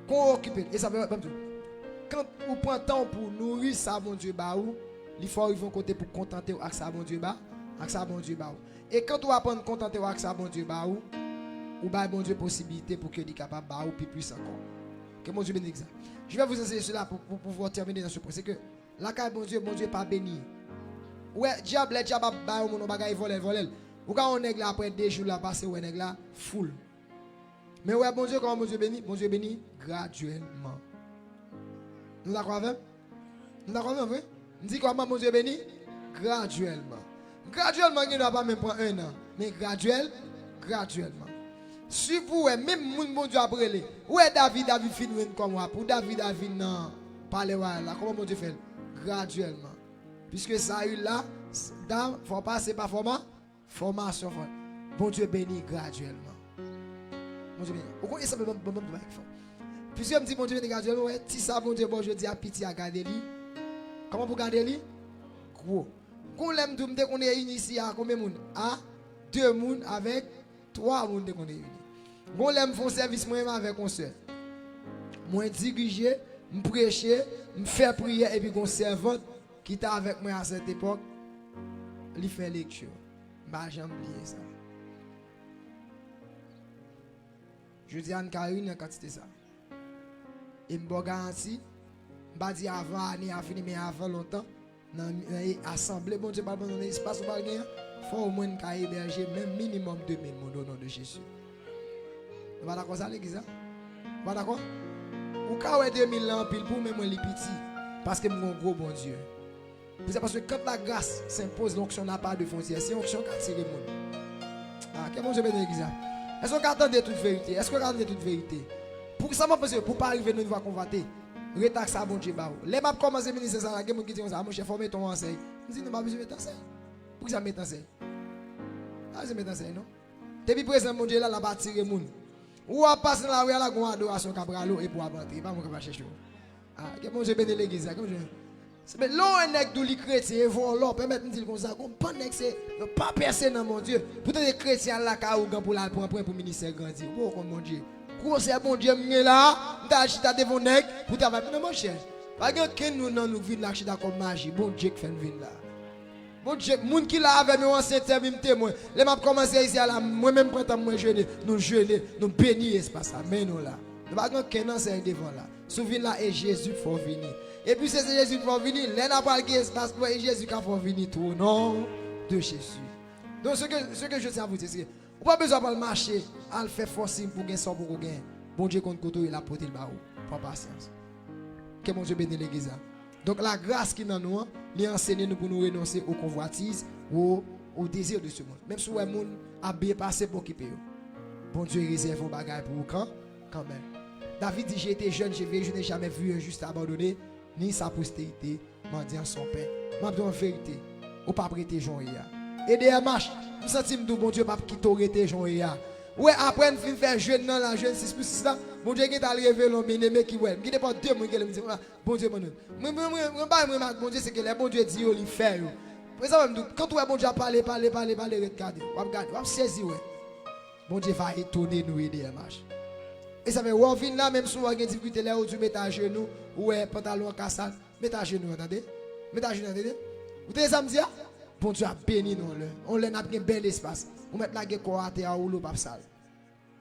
qu'on occupe et ça veut quand vous prenez temps pour nourrir ça bon Dieu ba ou il faut arriver côté pour contenter avec ça bon Dieu ba avec ça bon Dieu ba et quand vous apprendre contenter avec ça bon Dieu ba ou ba bon Dieu possibilité pour que il capable ba ou plus encore que mon Dieu bénisse ça. Je vais vous enseigner cela pour pouvoir terminer dans ce point, c'est que la carte bon Dieu pas béni. Ouais diable ba ou mon bagay voler ou quand on est là après 2 jours là passer ou est là full. Mais ouais, bon Dieu, comment bon Dieu bénit graduellement. Nous d'accord avec? Nous d'accord avec? Nous dit comment bon Dieu bénit graduellement. Graduellement, il ne va pas même prendre 1 an, mais graduellement. Si vous, même mon Dieu après les. Où est David finit comme moi? Pour David non. Parler là. Comment mon Dieu fait? Graduellement. Puisque ça a eu là, il faut passer par formation. Bon Dieu bénit graduellement. Bon Dieu bénit. Vous connaissez ça, puisque je me dis, bon Dieu bénit graduellement, si ça, bon Dieu, bon, je dis à pitié à garder lui. Comment vous gardez lui? Gros. Quand l'aime tout, qu'on est unis ici à combien de monde? À 2 personnes avec 3 personnes qu'on est unis. Quand l'aime font service moi avec un seul. Moi diriger, me prêcher, me faire prière et puis qu'on servante qui était avec moi à cette époque, il fait lecture. Bah j'aime oublier ça. Je dis à Anne-Karine quand c'était ça. Et me garantit, je dis avant année à finir mais avant longtemps dans l'assemblée bon Dieu pas dans l'espace ou pas gagner, faut au moins qu'à héberger même minimum 2000 monde au nom de Jésus. Vous pas d'accord ça l'église? Vous pas d'accord? Ou quand ouais 2000 en pile pour même les petits parce que mon gros bon Dieu. C'est parce que quand la grâce s'impose, l'onction n'a pas de frontières. C'est l'onction qui attire le monde. Ah, quel bon Dieu bénit l'église? Est-ce qu'on attendait toute vérité? Est-ce qu'on attendait toute vérité? Pour ça, moi, parce que pour pas arriver à nous voir convertir, retaxe ça, bon Dieu, bah. Les maps commencent à venir, c'est ça, les gens qui disent, mon cher, formez ton enseigne. Je dis, non, pas besoin de mettre enseigne. Pour que ça mette enseigne? Ah, c'est mettre enseigne, non? Depuis présent, mon Dieu, là, la bâtir le monde. Ou à passer dans la rue, à la grande adoration, cabralo, et pour avancer. Pas moi qui va chercher. Ah, quel bon Dieu bénit l'église, comme je. Mais l'on est d'où les chrétiens vont là permettre de dire comme ça qu'on pas c'est pas personne dans mon Dieu pour les chrétiens là pour la pour ministère grandir oh mon Dieu quoi c'est bon Dieu là t'as devant nèg pour travailler non mon cher pas que nous non nous vivons là comme magie bon Dieu qui fait venir là bon Dieu monde qui là avec nous ancien terme témoin les m'a commencé ici là moi même printemps moi jeûner nous bénir espace amen là pas que non c'est devant là souviens là et Jésus faut venir. Et puis c'est Jésus qui va venir. L'un n'a pas le espace pour Jésus qui va venir tout au nom de Jésus. Donc ce que je tiens à vous dire, c'est que vous n'avez pas besoin de le marcher, à le faire forcer pour gagner ça pour gagner. Bon Dieu compte côté il a porté le barreau. Pas patience. Que mon Dieu bénisse l'église. Donc la grâce qui est dans nous, il enseigne nous pour nous renoncer aux convoitises, au désir de ce monde. Même si le monde a bien passé pour occuper. Bon Dieu réserve un bagage pour vous quand même. David dit, j'ai été jeune, je n'ai jamais vu un juste abandonné. Ni sa postérité, mendiant son pain. M'a dit en vérité, ou pas prêter Jean Ea. Et des marches, nous sentons que bon Dieu pas qui t'aurait Jean Ea. Ouais, après nous fin faire jeune dans la jeune 6 pour 6 là, bon Dieu qui t'a révélé l'homme bien-aimé qui ouais, qui n'est pas deux monde qui me dit bon Dieu bon Dieu c'est que les bon Dieu dit il fait. Pour ça même quand tu bon Dieu parler regarder, on va saisir ouais. Bon Dieu va étonner nous aider marche. Et ça fait on vient là même si on a des difficultés là où tu mets à genoux ou pantalon cassade, mets à genoux attendez. Mets à genoux attendez. Vous avez ça me dire bon Dieu a béni nous là. On leur a un bel espace. On met là quoi à terre ou l'eau pas sale.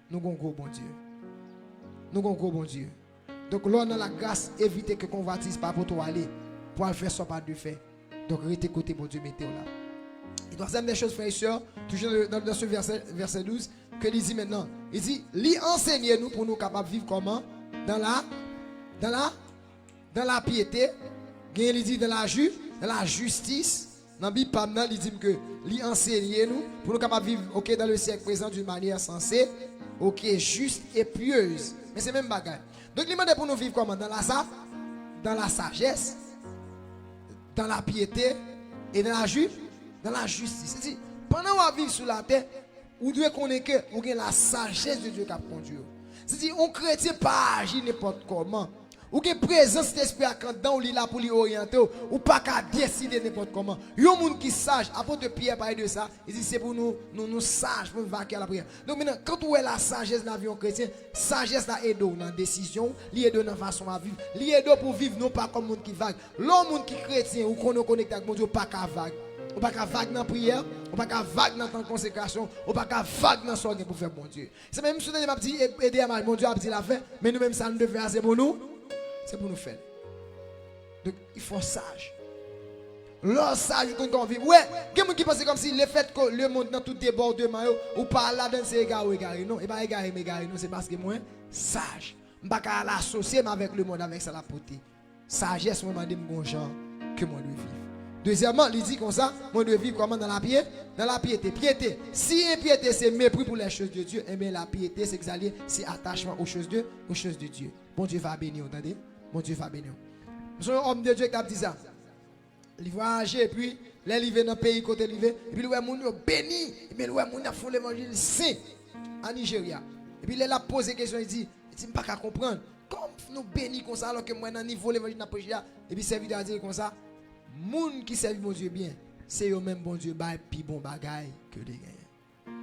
Nous avons un gros bon Dieu. Nous avons un gros bon Dieu. Donc là on a la grâce éviter que convoitise pas pour toi aller pour faire ça pas de fait. Donc restez côté bon Dieu mettez là. Et troisième des choses frères et sœurs, toujours dans ce verset 12 que il dit maintenant, il dit lui enseignez nous pour nous capables de vivre comment dans la piété, il dit dans la justice. Dans la Bible, il dit que lui enseignez nous pour nous capables de vivre dans le siècle présent d'une manière sensée, juste et pieuse. Mais c'est même bagage. Donc il demande pour nous vivre comment dans la sagesse, dans la piété et dans la justice. C'est-à-dire, pendant qu'on vit sur la terre, vous devez connaître que vous avez la sagesse de Dieu qui a conduit. C'est-à-dire, on chrétien pas agir n'importe comment. Ou avez présence d'esprit à quand dans là pour lui orienter ou pas qu'à décider n'importe comment. Il y a un monde qui sage, apôtre Pierre parle de ça, il dit c'est pour nous sages pour vaquer à la prière. Donc maintenant quand vous avez la sagesse dans la vie chrétien, sagesse là aide dans la décision, li aide dans la façon à vivre, li aide pour vivre non pas comme monde qui vague. L'homme monde qui chrétien ou qu'on connecté avec mon Dieu pas qu'à vague. On pas qu'à vague dans la prière, on pas qu'à vague dans la consécration, on pas qu'à vague dans son pour faire bon Dieu. C'est même si on a dit aider à mon Dieu a dit la fin, mais nous même ça nous devons faire c'est pour nous. C'est pour nous faire. Donc, il faut sage. L'homme sage, qu'on vit. Ouais, il y a des gens qui pensent comme si le fait que le monde dans tout débordement, ou pas là, c'est égaré. Non, et pas égaré, mais égaré. Non, c'est parce que moi, sage. Je ne peux pas l'associer avec le monde, avec ça la beauté. Sagesse, moi, je dis que moi, je vivre. Deuxièmement, il dit comme ça, moi de vivre comment dans la piété? Dans la piété. Piété. Si impiété c'est mépris pour les choses de Dieu, eh bien la piété c'est attachement aux choses de Dieu. Bon Dieu va bénir, entendez? Bon Dieu va bénir. Nous sommes homme de Dieu qui a dit ça. Il voyage et puis là il vient dans le pays côté il et puis le monde béni, mais le monde a fait l'évangile saint en Nigeria. Et puis il a posé question, il dit pas qu'à comprendre. Comme nous bénis comme ça alors que moi dans niveau l'évangile n'a pas et puis serviteur a dit comme ça. Moun qui servent mon Dieu bien, c'est eux même bon Dieu bail puis bon bagaille que des gagnent.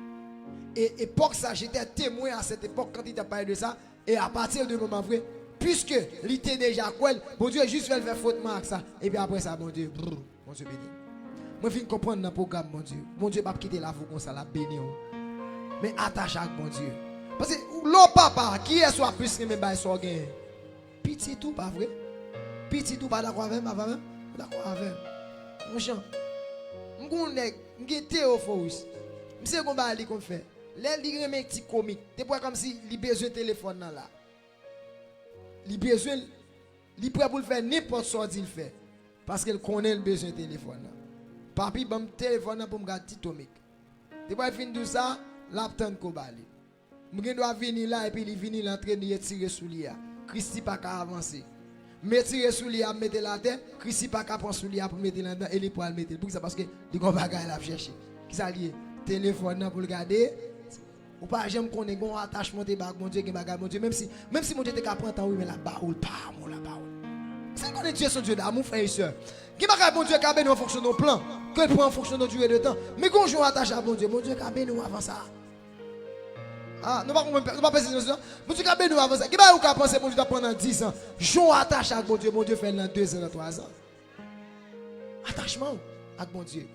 Et époque ça, j'étais témoin à cette époque quand il t'a parlé de ça. Et à partir de moment vrai, puisque il était déjà quoi, bon Dieu juste fait faire faute avec ça. Et puis après ça, bon Dieu béni. Moi je viens comprendre dans le programme, mon Dieu pas quitter la vous comme ça, la béni. Mais attache avec mon Dieu. Parce que l'autre papa, qui est soit plus que mes bails soit gain. Petit tout pas vrai. Petit tout pas d'accord avec moi. D'accord avec mon chant. M'gé Théophorus. M'sais qu'on va aller qu'on fait. Là il remet petit comique. C'est pas comme si il besoin de téléphone là. Il besoin il prêt pour le faire n'importe ce qu'il fait parce qu'il connaît le besoin de téléphone là. Papi bam téléphone pour me garder petit comique. C'est pas fin de ça, l'attend qu'on va aller. M'gé doit venir là et puis il venir l'entraîner de tirer sous lui. Christi pas qu'à avancer. Mettre sous lui à mettre la terre, Christi pas qu'à prendre sous lui pour mettre là dedans et les poils mettre. Pour ça parce que les gros bagages là chercher. Qui ça lié téléphone pour le garder. Ou pas j'aime qu'on ait un attachement de bag mon Dieu qui bagage mon Dieu même si mon Dieu te capable temps oui mais la baoule pas mon la baoule. C'est qu'on est Dieu son Dieu d'amour frère et sœur. Qui bagage mon Dieu qui a béni en fonction de nos plans, que prend en fonction de durée de temps. Mais quand on attache à mon Dieu qui a béni avant ça. Ah, nous pas penser ça. Mon Dieu qui a béni avant ça. Qui va ou qui penser mon Dieu pendant 10 ans. J'on attache à mon Dieu fait dans 2 ans, dans 3 ans. Attachement avec mon Dieu.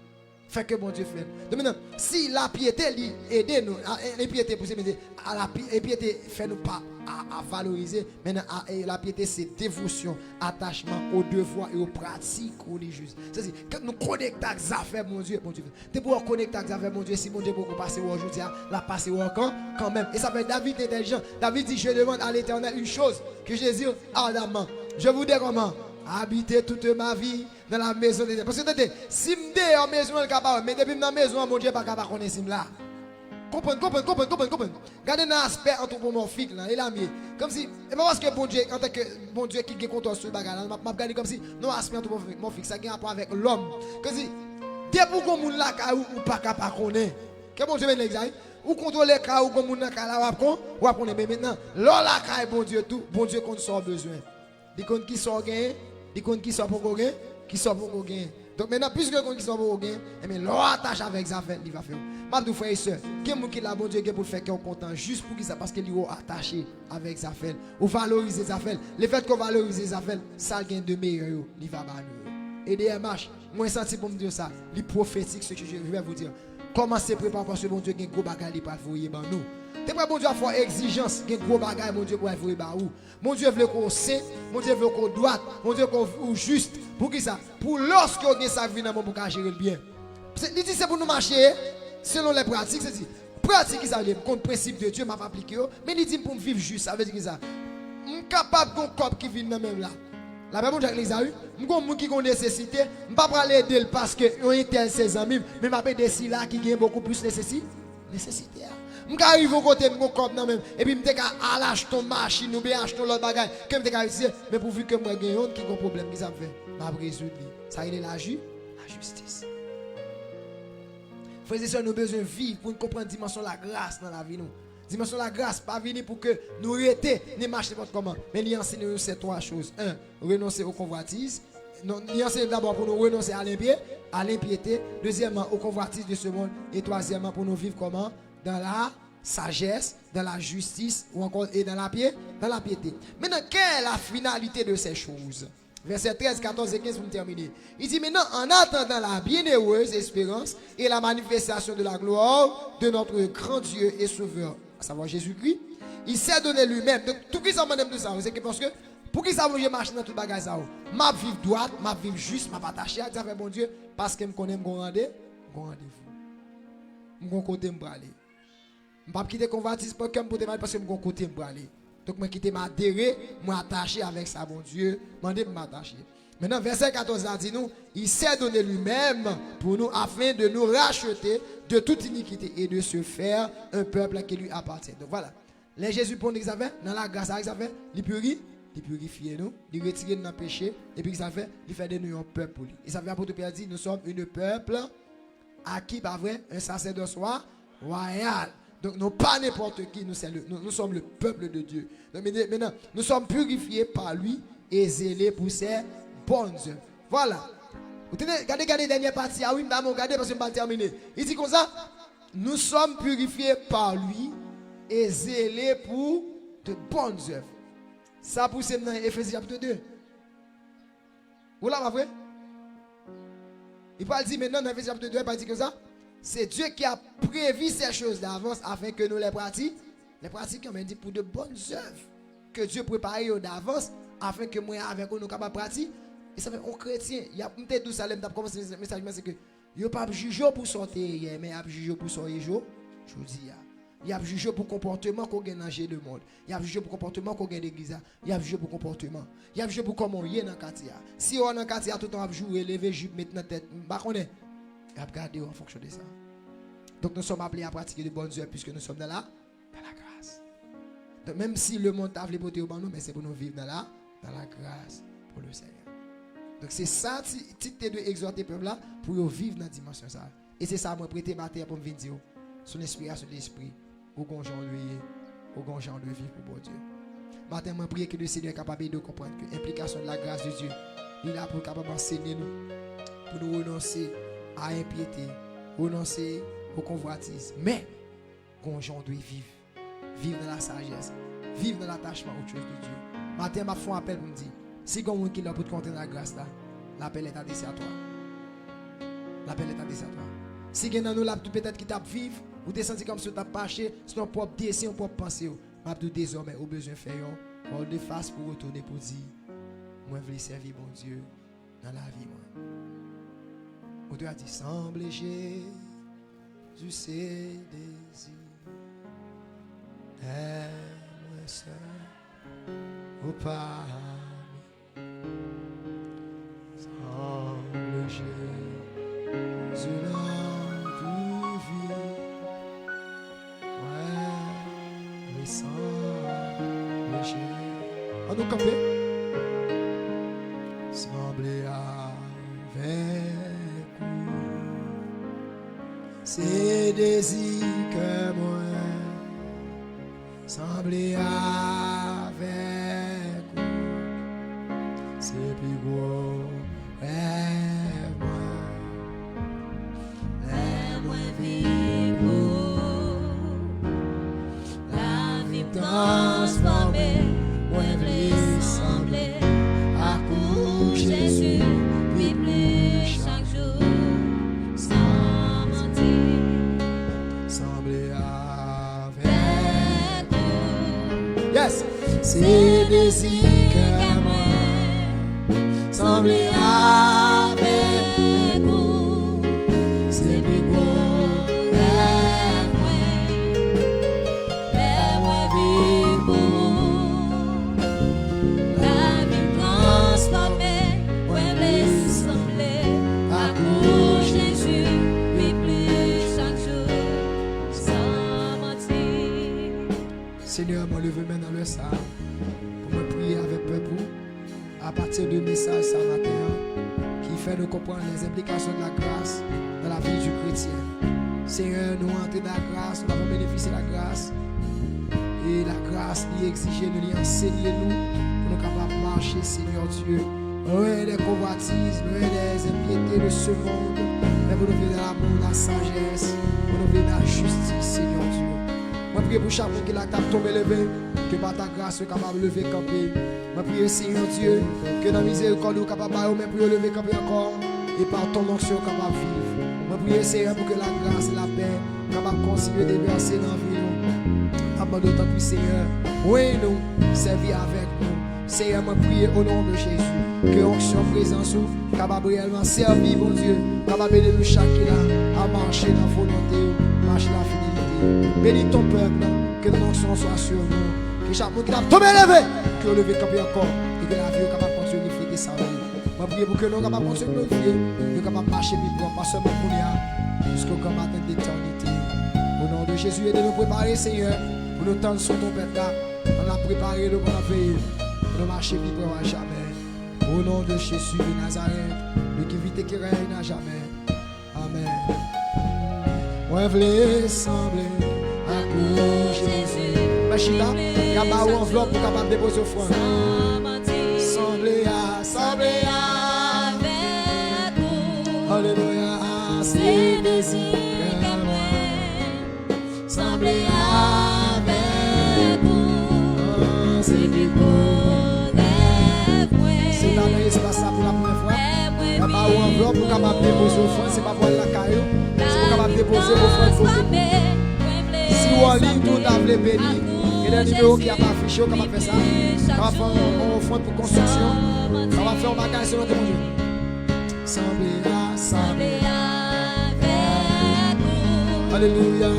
Fait que bon Dieu fait. Donc maintenant, si la piété aide nous, la piété pour la piété fait nous pas à valoriser. Maintenant, la piété c'est dévotion, attachement aux devoirs et aux pratiques religieuses. C'est-à-dire quand nous connectons avec les affaires mon Dieu, tu pour connecter avec les affaires mon Dieu, si mon Dieu pour passer aujourd'hui, la passer au quand même. Et ça fait David intelligent. David dit je demande à l'Éternel une chose que Jésus ardemment. Je vous dis comment habiter toute ma vie dans la maison de Dieu. Parce que si je suis en maison, mais depuis dans la maison, mon Dieu n'est pas capable de connaître là. Comprenez. Regardez l'aspect anthropomorphique là, il a mis. Comme si, et pas parce que bon Dieu, en tant que bon Dieu qui est contrôle sur le bagage, je regarde comme si, non, aspect anthropomorphique, ça a un rapport avec l'homme. Comme si, dès pour qu'on moun là, ou pas capable de connaître. Que bon Dieu mène l'examen. Ou contrôler cas ou qu'on moun là, ou apprendre. Mais maintenant, là, là, bon Dieu tout, bon Dieu qu'on soit besoin. Des comptes qui sont gagnés. Des comptes qui sont pour gagner, qui sont pour gagner. Donc maintenant, puisque les comptes qui sont pour gagner, et bien l'attache avec ça, il va faire. Madou frère et soeur, quelqu'un qui l'a bon Dieu pour faire qu'on content juste pour qu'il ça parce qu'il est attaché avec sa fête. Ou valoriser sa fête. Le fait qu'on valorise sa fête, ça gagne de meilleur, il va banner. Et DMH, moi senti pour me dire ça, les prophétique ce que je vais vous dire. Commencez à préparer parce que bon Dieu a un gros bagage pour envoyer dans nous. T'es pas bon Dieu à faire exigence, un gros bagage mon Dieu pour envoyer dans nous. Mon Dieu veut qu'on saint, mon Dieu veut qu'on droite, mon Dieu qu'on juste. Pour qui ça? Pour lorsque on a sa vie dans mon pour gérer le bien. Il dit c'est pour nous marcher selon les pratiques, c'est dit. Pratique ça veut dire contre principe de Dieu m'a appliqué, mais il dit pour me vivre juste, ça veut dire ça. Je suis capable de corps qui vit dans même là. La même chose avec les amis, je suis qui ont nécessité, je ne peux pas l'aider parce que on tel ses amis, mais je vais des là qui ont beaucoup plus nécessité. Je arrive au côté de mon corps même et puis je vais acheter ton machine ou bien acheter l'autre bagage que je vais mais pourvu que moi j'ai un qui a un problème qui ça fait, je vais résoudre. Ça il est la justice. Frères et sœurs, nous avons besoin de vivre pour comprendre la dimension de la grâce dans la vie nous. Dimension de la grâce, pas venir pour que nous arrêtions, ne marchions n'importe comment. Mais il enseigne ces 3 choses. 1. Renoncer aux convoitises. Il enseigne d'abord pour nous renoncer à l'impiété. Deuxièmement, aux convoitises de ce monde. Et troisièmement, pour nous vivre comment? Dans la sagesse, dans la justice ou encore et dans la piété. Maintenant, quelle est la finalité de ces choses? Verset 13, 14 et 15 pour terminer. Il dit maintenant, en attendant la bienheureuse espérance et la manifestation de la gloire de notre grand Dieu et Sauveur, à savoir Jésus-Christ, il s'est donné lui-même. Donc, tout qui s'en demande de ça, c'est que parce que, pour qui ça je marche dans tout le bagage ça, ma vie droite, ma vie juste, ma attaché à Dieu, bon Dieu, parce que je connais mon rendez-vous. Mon côté me aller. Je ne vais pas quitter convertis pour que je parce que mon côté me aller. Donc, je quitte m'adhérer, m'attacher avec ça, bon Dieu, m'attacher. Maintenant, verset 14 a dit nous, il s'est donné lui-même pour nous afin de nous racheter de toute iniquité et de se faire un peuple qui lui appartient. Donc voilà. Les Jésus pour nous, dans la grâce, il purifie nous, il retire nos péchés, et puis il fait de nous un peuple pour lui. Et ça veut apôtre Pierre dit, nous sommes un peuple à qui, pas vrai, un sacerdoce royal. Donc nous pas n'importe qui, nous sommes le peuple de Dieu. Donc maintenant, nous sommes purifiés par lui et zélés pour ses bonnes œuvres. Voilà. Vous tenez, regardez la dernière partie. Ah oui, madame, regardez parce que je vais terminer. Il dit comme ça, nous sommes purifiés par lui et zélés pour de bonnes œuvres. Ça pousse dans Éphésiens chapitre 2. Vous l'avez vrai? Il parle dire maintenant dans Éphésiens chapitre 2, il parle dire comme ça. C'est Dieu qui a prévu ces choses d'avance afin que nous les pratiquions. Les pratiquions, mais dit pour de bonnes œuvres que Dieu prépare d'avance afin que moi avec nous capables de pratiquer. Et ça fait un chrétien, il y a peut-être tout ça, t'as commencé le message, c'est que il n'y a pas juger pour sortir, mais il y a juger pour sortir jour. Je vous dis, il y a juger pour comportement qu'on gagne dans le monde. Il y a juger pour comportement qu'on gagne dans l'église. Il y a juger pour comportement. Il y a juger pour comment on est dans le quartier. Si on est dans le quartier, tout le temps à jouer, lever, jupe, mettre dans la tête, on est. Et à regarder en fonction de ça. Donc nous sommes appelés à pratiquer de bonnes œuvres puisque nous sommes dans la grâce. Donc même si le monde t'a voulu porter au nous, mais c'est pour nous vivre dans la grâce pour le Seigneur. Donc c'est ça, tu dois exhorter le peuple là pour vivre dans la dimension ça. Et c'est ça, moi prêter ma terre pour me dire, son inspiration de l'esprit, au grand genre de vivre pour bon Dieu. Matin, moi prie que le Seigneur est capable de comprendre que l'implication de la grâce de Dieu, il est là pour capable d'enseigner nous, pour nous renoncer à impiété, renoncer aux convoitises. Mais, grand genre doit vivre dans la sagesse, vivre dans l'attachement aux choses de Dieu. Matin, ma foi appelle pour me dire, si quelqu'un qui est là pour te compter dans la grâce là, l'appel est adressé à toi. L'appel est adressé à toi. Si quelqu'un nous là peut-être qui t'a vivre, ou te senti comme si tu as pâché, c'est ton propre dessin, ton propre pensée. M'a dit désormais au besoin faire on de face pour retourner pour dire moi je veux servir mon Dieu dans la vie moi. On doit dire semble Jésus c'est désir. Moi seul au parmi. Semble Jésus là. On nous camper. Sembler avec vous. C'est désir que moi. Sembler avec vous. C'est plus gros. Moi vivre. La vie transformée. Moi veux sembler à coup Jésus, puis plus chaque jour, sans mentir, sembler avec vous. Yes, c'est désir que moi, sembler avec vous, c'est plus beau. Seigneur, moi lever maintenant le sang pour me prier avec peuple à partir du message ce matin qui fait nous comprendre les implications de la grâce dans la vie du chrétien. Seigneur, nous entrons dans la grâce, nous avons bénéficié de la grâce et la grâce nous exige, nous enseigner nous pour nous capables de marcher, Seigneur Dieu, loin des convoitises, loin des impiétés de ce monde, mais pour nous vivre dans l'amour, la sagesse, pour nous vivre dans la justice, Seigneur Dieu. Je prie pour chaque monde qui l'a tombé levé, que par ta grâce soit capable de lever camper. Je prie Seigneur Dieu, que dans la miséricorde nous capable de même pour lever camper encore et par ton onction capable de vivre. Je prie Seigneur pour que la grâce et la paix capable de continuer de verser dans la vie nous. Abandonne d'autant plus Seigneur, oui nous, servir avec nous. Seigneur, je prie au nom de Jésus, que onction présence capable réellement servir mon Dieu, capable de nous chacun à marcher dans la volonté, marcher dans la fidélité. Bénis ton peuple, que ton onction soit sur nous, que chaque monde qui a tombé levé, que levé camper encore, et que la vie est capable de continuer de refléter sa vie. Je On prie pour que nous soyons capables de continuer à glorifier, nous soyons capables de marcher vivre, pas seulement pour nous, jusqu'au combattant d'éternité. Au nom de Jésus, aidez-nous à préparer, Seigneur, pour nous tendre sur ton père là. On a préparé, nous allons veiller, pour nous marcher vivre à jamais. Au nom de Jésus de Nazareth, lui qui vit et qui règne à jamais. Amen. Moi, je voulais sembler à Jésus. Machina, il y a pas une enveloppe pour capable déposer au front. Sembler avec vous. Alléluia, C'est désir qu'elle m'aime. Sembler avec vous. C'est du beau rêve. c'est dans l'espace pour la première fois. Il y a pas une enveloppe pour capable déposer au front, c'est pas pour la caillou. C'est pour capable déposer au front. Si vous en ligne, tout a voulu béni. Et le numéro qui a pas affiché, on va faire ça. On va faire un offrande pour construction. On va faire un bagage sur notre Dieu. Sembler avec vous. Alléluia.